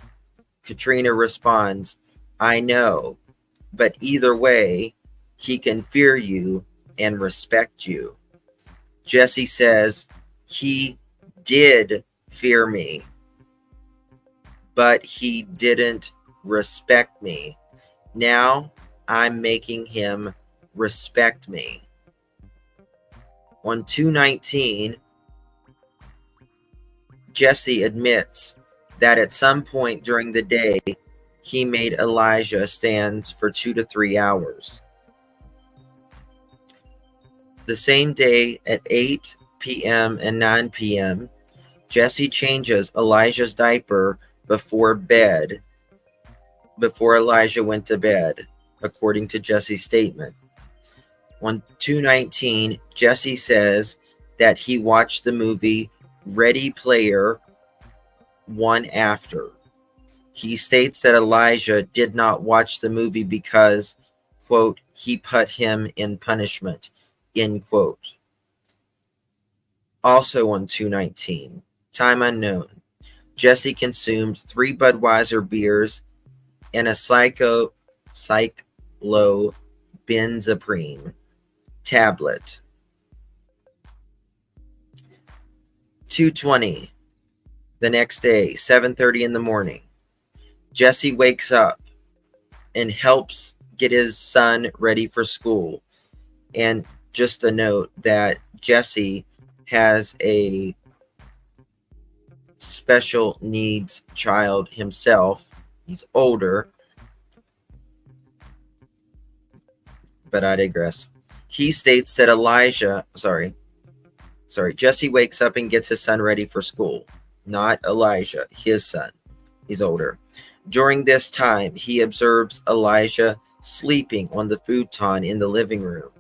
Katrina responds, "I know, but either way, he can fear you and respect you." Jesse says, "He did fear me, but he didn't respect me. Now I'm making him respect me." On 2:19, Jesse admits that at some point during the day, he made Elijah stand for 2 to 3 hours. The same day at 8 p.m. and 9 p.m., Jesse changes Elijah's diaper before Elijah went to bed, according to Jesse's statement. On 2:19, Jesse says that he watched the movie Ready Player One after. He states that Elijah did not watch the movie because, quote, he put him in punishment, end quote. Also on 2:19, time unknown, Jesse consumed 3 Budweiser beers and a cyclobenzaprine tablet. 2:20, the next day, 7:30 in the morning, Jesse wakes up and helps get his son ready for school. And just a note that Jesse has a special needs child himself. He's older, but I digress. He states that Jesse wakes up and gets his son ready for school. Not Elijah, his son. He's older. During this time, he observes Elijah sleeping on the futon in the living room.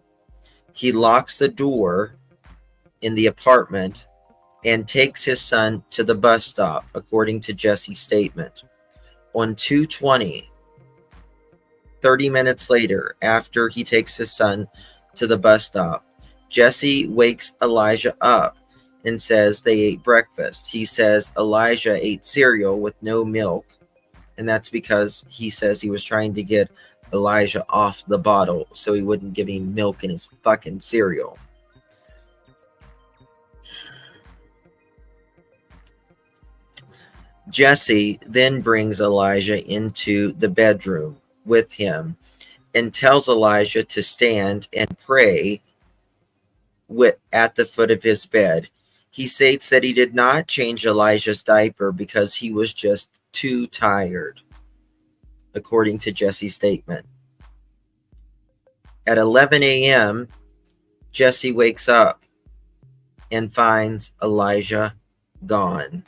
He locks the door in the apartment and takes his son to the bus stop, according to Jesse's statement. On 2:20, 30 minutes later, after he takes his son to the bus stop, Jesse wakes Elijah up and says they ate breakfast. He says Elijah ate cereal with no milk, and that's because he says he was trying to get Elijah off the bottle so he wouldn't give him milk in his fucking cereal. Jesse then brings Elijah into the bedroom with him and tells Elijah to stand and pray at the foot of his bed. He states that he did not change Elijah's diaper because he was just too tired, according to Jesse's statement. At 11 a.m., Jesse wakes up and finds Elijah gone.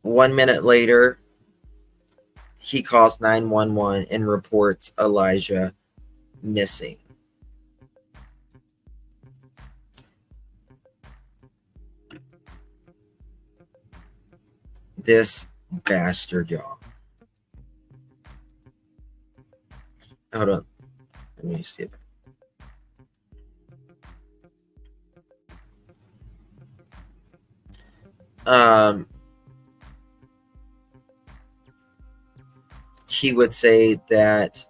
1 minute later, he calls 911 and reports Elijah missing. This bastard, y'all. Hold on. Let me see it. He would say that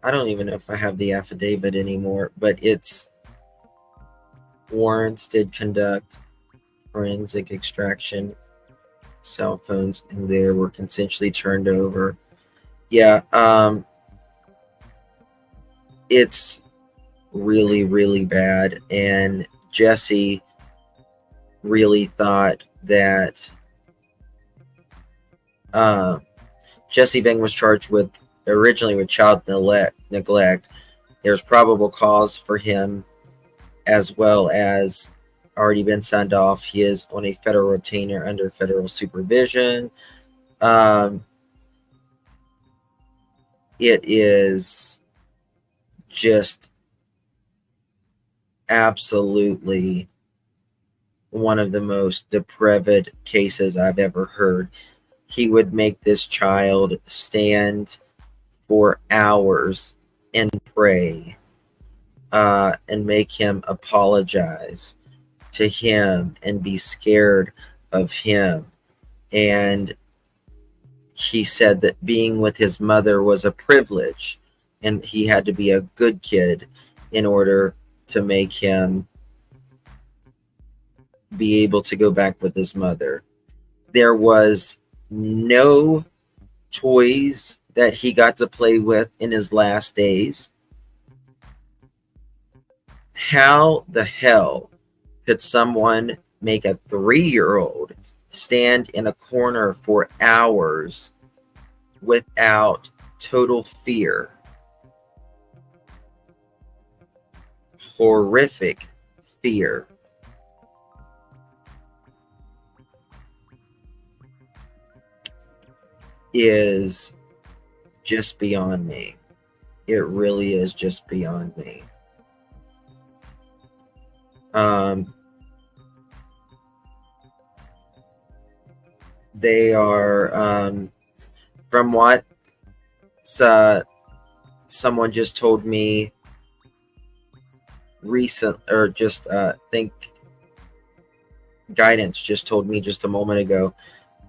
I don't even know if I have the affidavit anymore, but it's warrants did conduct forensic extraction, cell phones in there were consensually turned over. Yeah, it's really, really bad. And Jesse really thought that Jesse Bang was charged originally with child neglect. There's probable cause for him, as well as already been signed off. He is on a federal retainer under federal supervision. It is just absolutely one of the most depraved cases I've ever heard. He would make this child stand for hours and pray, and make him apologize to him and be scared of him. And he said that being with his mother was a privilege, and he had to be a good kid in order to make him be able to go back with his mother. There was no toys that he got to play with in his last days. How the hell could someone make a 3-year-old stand in a corner for hours without total fear? Horrific fear. Is just beyond me. It really is just beyond me. They are, from what someone just told me guidance just told me just a moment ago,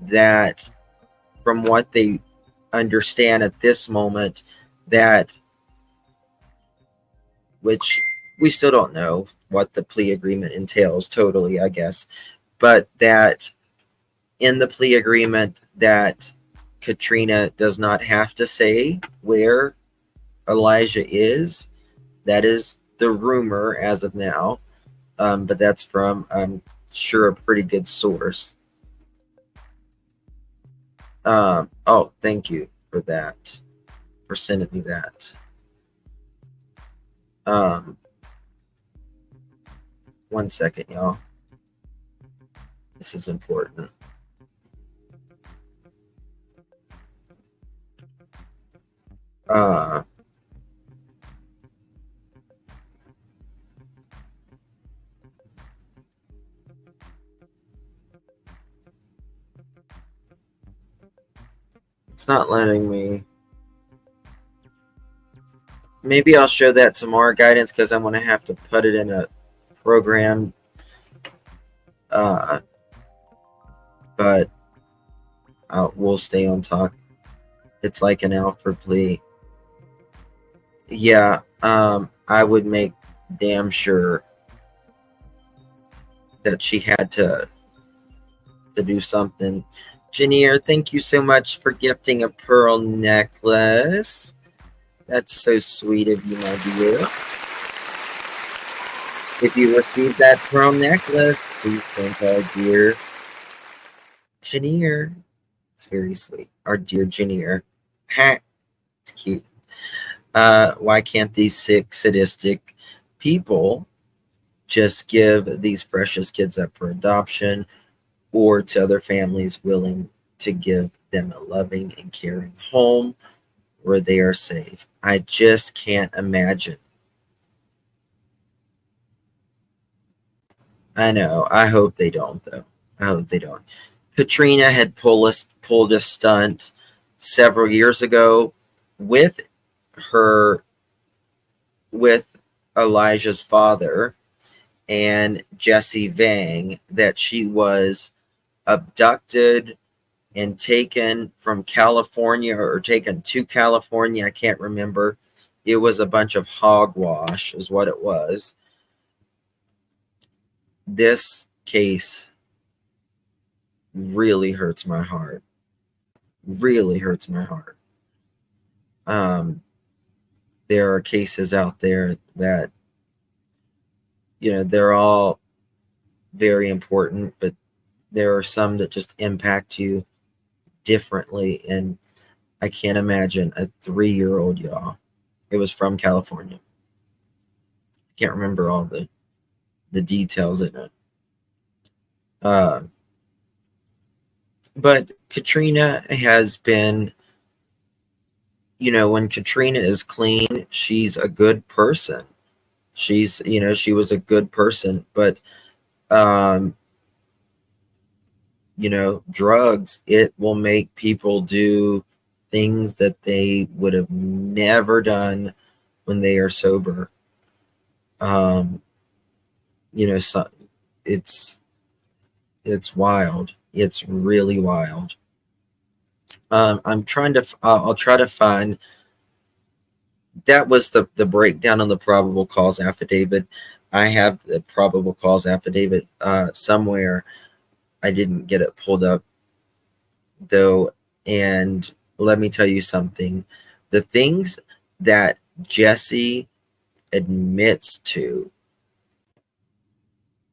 that from what they understand at this moment, that, which we still don't know what the plea agreement entails totally, I guess, but that in the plea agreement that Katrina does not have to say where Elijah is. That is the rumor as of now, but that's from, I'm sure, a pretty good source. Oh, thank you for that, for sending me that. 1 second, y'all. This is important. It's not letting me. Maybe I'll show that tomorrow, guidance, because I'm going to have to put it in a program. But we'll stay on talk. It's like an Alfred plea. Yeah, I would make damn sure that she had to do something. Janier, thank you so much for gifting a pearl necklace. That's so sweet of you, my dear. If you received that pearl necklace, please thank our dear Janier. It's very sweet. Our dear Janier. Ha! It's cute. Why can't these sick, sadistic people just give these precious kids up for adoption or to other families willing to give them a loving and caring home where they are safe? I just can't imagine. I know. I hope they don't, though. I hope they don't. Katrina had pulled a stunt several years ago with Elijah's father and Jesse Vang, that she was abducted and taken from California, or taken to California. I can't remember. It was a bunch of hogwash is what it was. This case really hurts my heart. Really hurts my heart. There are cases out there that, they're all very important, but there are some that just impact you differently. And I can't imagine a 3-year-old, y'all. It was from California. I can't remember all the details in it. But Katrina has been, when Katrina is clean, she's a good person. She was a good person, but, drugs, it will make people do things that they would have never done when they are sober. So it's wild. It's really wild. I'll try to find. That was the breakdown on the probable cause affidavit. I have the probable cause affidavit somewhere. I didn't get it pulled up though. And let me tell you something. The things that Jesse admits to,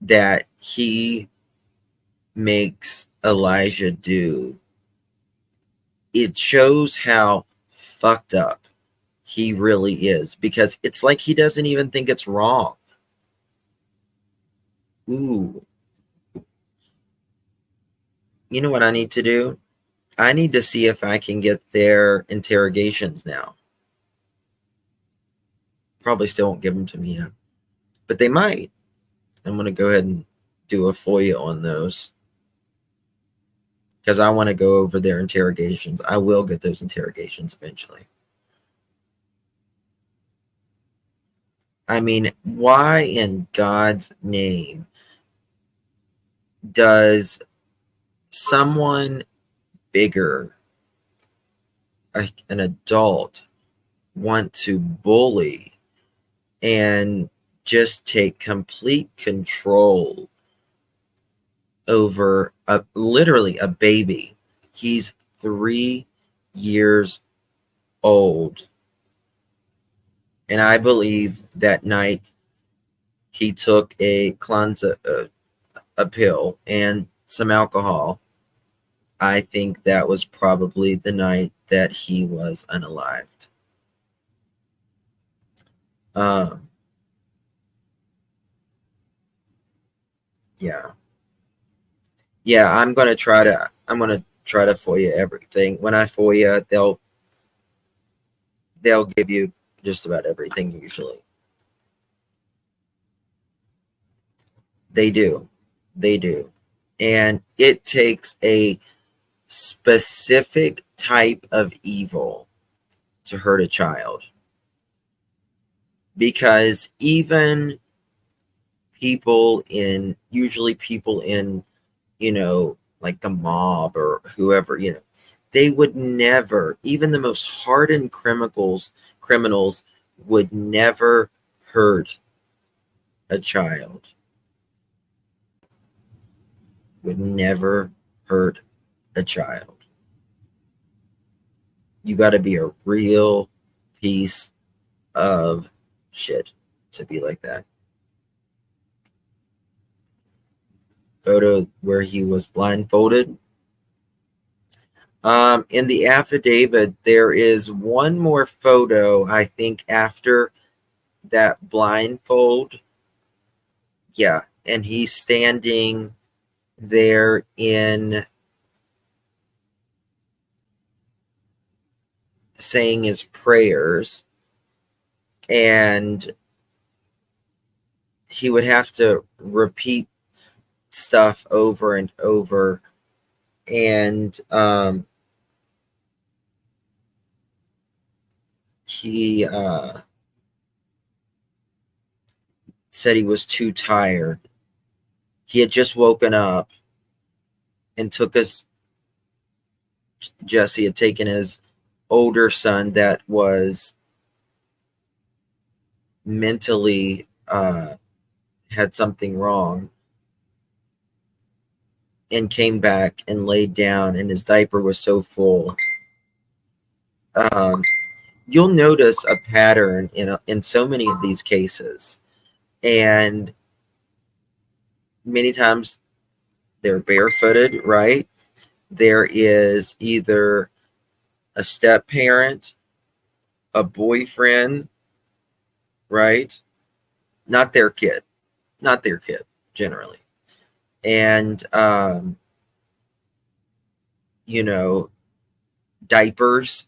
that he makes Elijah do, it shows how fucked up he really is, because it's like he doesn't even think it's wrong. Ooh. You know what I need to do? I need to see if I can get their interrogations now. Probably still won't give them to me yet, but they might. I'm going to go ahead and do a FOIA on those, because I want to go over their interrogations. I will get those interrogations eventually. I mean, why in God's name does someone bigger, an adult, want to bully and just take complete control over literally a baby? He's 3 years old. And I believe that night he took a pill and some alcohol. I think that was probably the night that he was unalived. Yeah, I'm gonna try to FOIA everything. When I FOIA, they'll give you just about everything usually. They do. And it takes a specific type of evil to hurt a child, because even usually people in like the mob or whoever, They would never, even the most hardened criminals would never hurt a child. Would never hurt a child. You got to be a real piece of shit to be like that. Photo where he was blindfolded. In the affidavit, there is one more photo, I think, after that blindfold. Yeah, and he's standing there in saying his prayers, and he would have to repeat stuff over and over, and he said he was too tired. He had just woken up and Jesse had taken his older son that was mentally had something wrong, and came back and laid down, and his diaper was so full. You'll notice a pattern in so many of these cases, and many times they're barefooted, right? There is either a step parent, a boyfriend, right? Not their kid generally. And, diapers,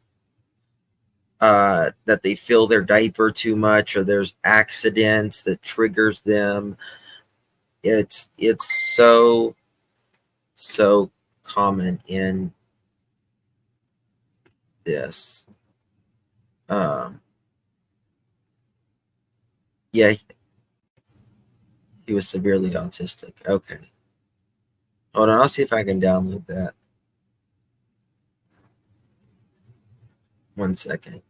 that they fill their diaper too much, or there's accidents that triggers them. It's so common in this. Yeah, he was severely autistic. Okay. Hold on, I'll see if I can download that. 1 second.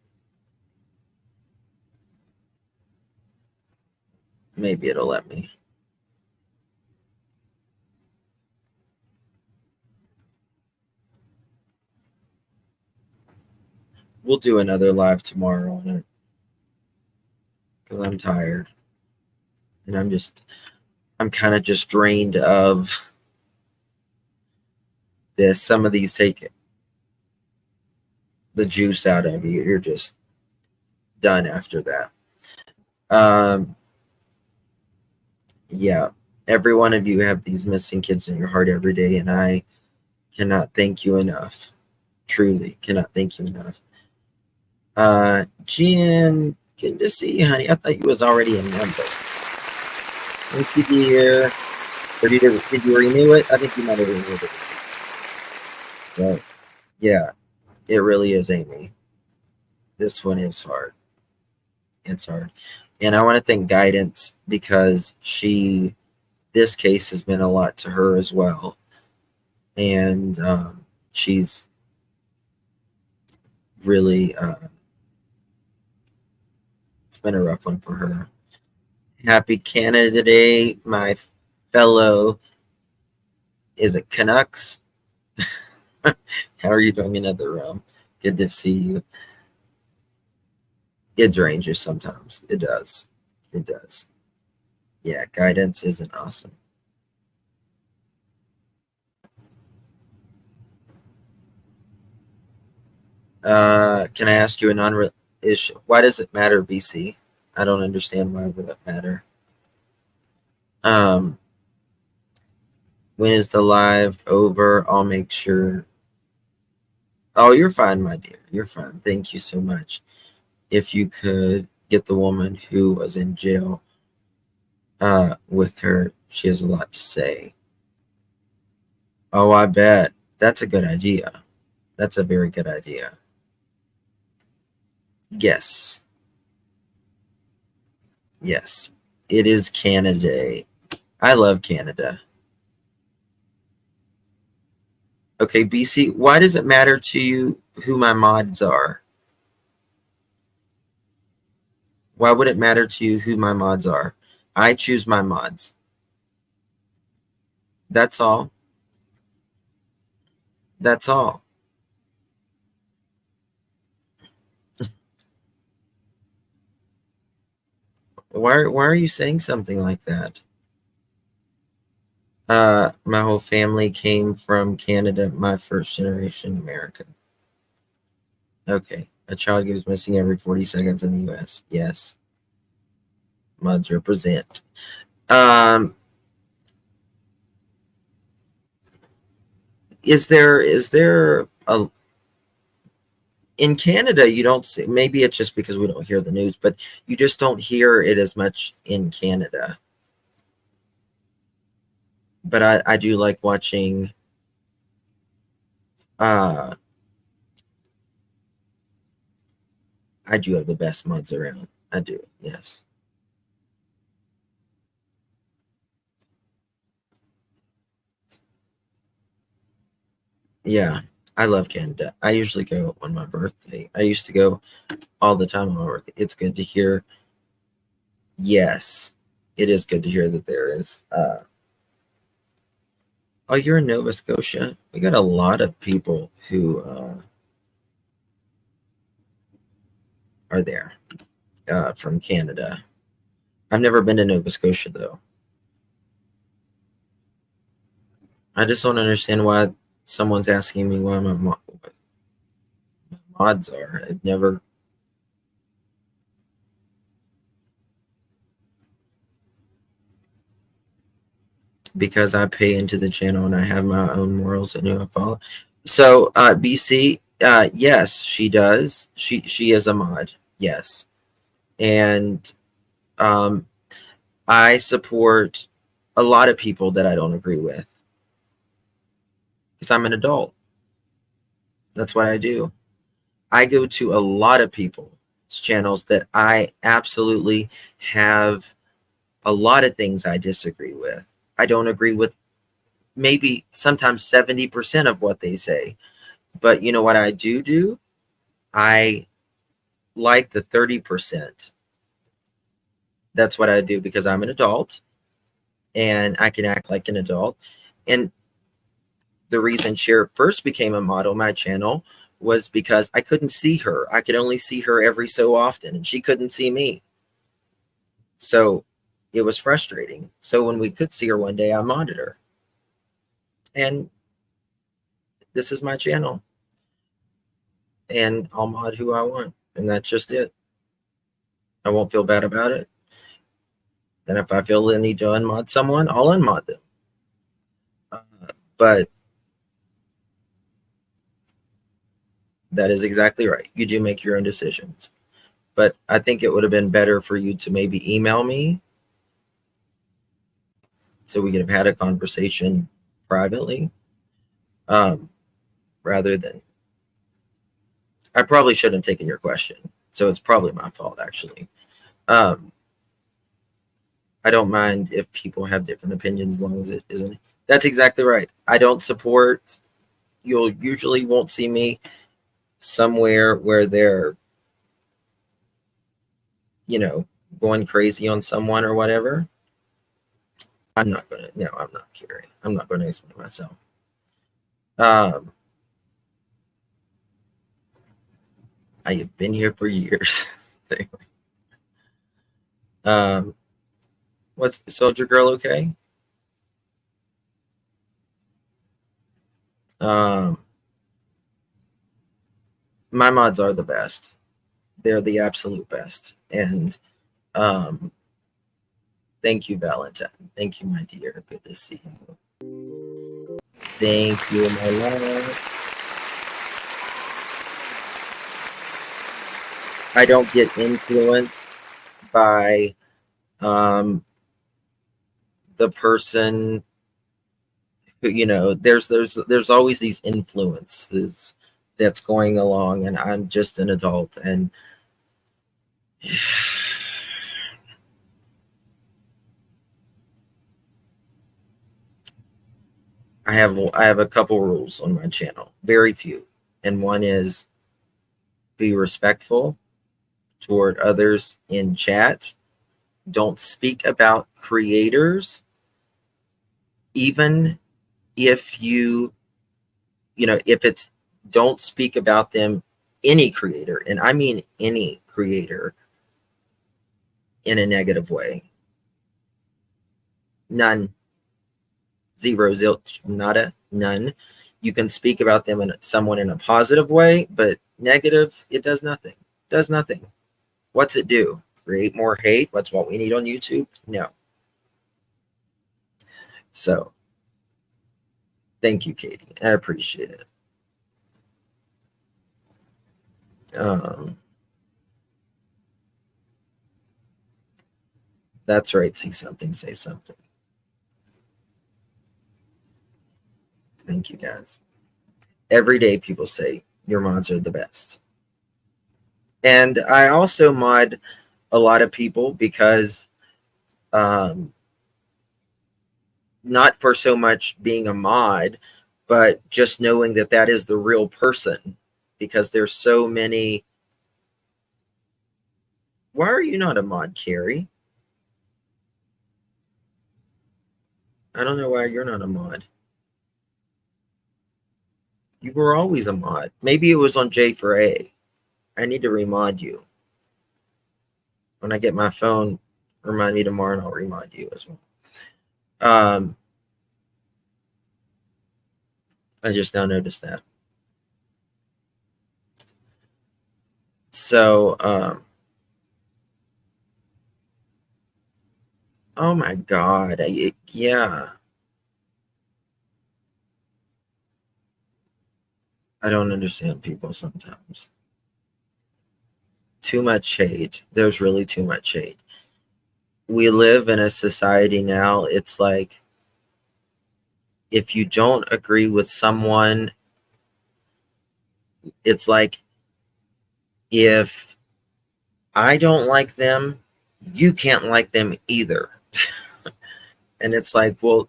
Maybe it'll let me. We'll do another live tomorrow on it, because I'm tired. And I'm kind of just drained of this. Some of these take the juice out of you. You're just done after that. Yeah, every one of you have these missing kids in your heart every day, and I cannot thank you enough. Truly cannot thank you enough. Jen, good to see you, honey. I thought you was already a member. Thank you, dear. Or did you renew it? I think you might have renewed it. So, yeah, it really is, Amy. This one is hard. It's hard. And I want to thank Guidance, because this case has been a lot to her as well. And she's really, it's been a rough one for her. Happy Canada Day, my fellow, is it Canucks? How are you doing in another room? Good to see you. It drains you sometimes. It does. It does. Yeah, Guidance isn't awesome. Can I ask you a non issue? Why does it matter, BC? I don't understand why would that matter. When is the live over? I'll make sure. Oh, you're fine, my dear. You're fine. Thank you so much. If you could get the woman who was in jail with her, she has a lot to say. Oh, I bet. That's a good idea. That's a very good idea. Yes. Yes. It is Canada Day. I love Canada. Okay, BC, why does it matter to you who my mods are? Why would it matter to you who my mods are? I choose my mods. That's all. That's all. Why are you saying something like that? My whole family came from Canada, my first generation American. Okay. A child goes missing every 40 seconds in the US. Yes. Mods represent. Is there a in Canada, you don't see, maybe it's just because we don't hear the news, but you just don't hear it as much in Canada. But I do like watching I do have the best mods around. I do, yes. Yeah, I love Canada. I usually go on my birthday. I used to go all the time on my birthday. It's good to hear. Yes, it is good to hear that there is. Oh, you're in Nova Scotia. We got a lot of people who are there from Canada. I've never been to Nova Scotia though. I just don't understand why someone's asking me why what my mods are. I've never. Because I pay into the channel and I have my own morals and who I follow. So BC, yes, she does. She is a mod, yes, and um, I support a lot of people that I don't agree with because I'm an adult. That's what I do. I go to a lot of people's channels that I absolutely have a lot of things I disagree with. I don't agree with maybe sometimes 70% of what they say. But you know what I do? I like the 30%. That's what I do because I'm an adult and I can act like an adult. And the reason Cher first became a model on my channel was because I couldn't see her. I could only see her every so often and she couldn't see me. So it was frustrating. So when we could see her one day, I modded her. And this is my channel. And I'll mod who I want. And that's just it. I won't feel bad about it. And if I feel the need to unmod someone, I'll unmod them. But that is exactly right. You do make your own decisions. But I think it would have been better for you to maybe email me so we could have had a conversation privately rather than. I probably shouldn't have taken your question. So it's probably my fault, actually. I don't mind if people have different opinions as long as it isn't. That's exactly right. I don't support. You'll usually won't see me somewhere where they're, going crazy on someone or whatever. I'm not gonna. No, I'm not caring. I'm not going to explain myself. I have been here for years. Anyway. What's Soldier Girl? Okay. My mods are the best. They're the absolute best. And thank you, Valentine. Thank you, my dear. Good to see you. Thank you, my love. I don't get influenced by the person who, there's always these influences that's going along, and I'm just an adult, and I have a couple rules on my channel, very few. And one is be respectful toward others in chat. Don't speak about creators, even if if it's, don't speak about them, any creator, and I mean any creator, in a negative way. None. Zero, zilch, nada, none. You can speak about them and someone in a positive way, but negative, it does nothing. Does nothing. What's it do? Create more hate? What's what we need on YouTube? No. So, thank you, Katie. I appreciate it. That's right. See something, say something. Thank you, guys. Every day people say your mods are the best. And I also mod a lot of people because not for so much being a mod, but just knowing that that is the real person, because there's so many. Why are you not a mod, Carrie? I don't know why you're not a mod. You were always a mod. Maybe it was on J for A. I need to remod you. When I get my phone, remind me tomorrow and I'll remod you as well. I just now noticed that. So, oh my God. Yeah. I don't understand people sometimes. Too much hate. There's really too much hate. We live in a society now, it's like, if you don't agree with someone, it's like, if I don't like them, you can't like them either. And it's like, well,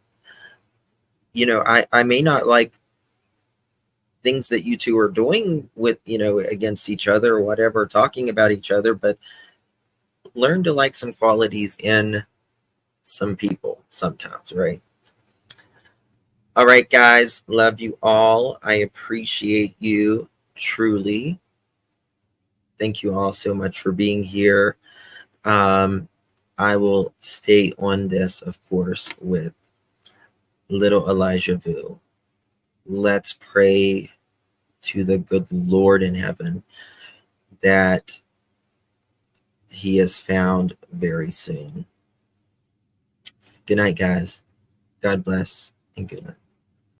I may not like things that you two are doing with, against each other or whatever, talking about each other, but learn to like some qualities in some people sometimes, right? All right, guys, love you all. I appreciate you truly. Thank you all so much for being here. I will stay on this, of course, with little Elijah Vu. Let's pray to the good Lord in heaven that he is found very soon. Good night, guys. God bless and good night.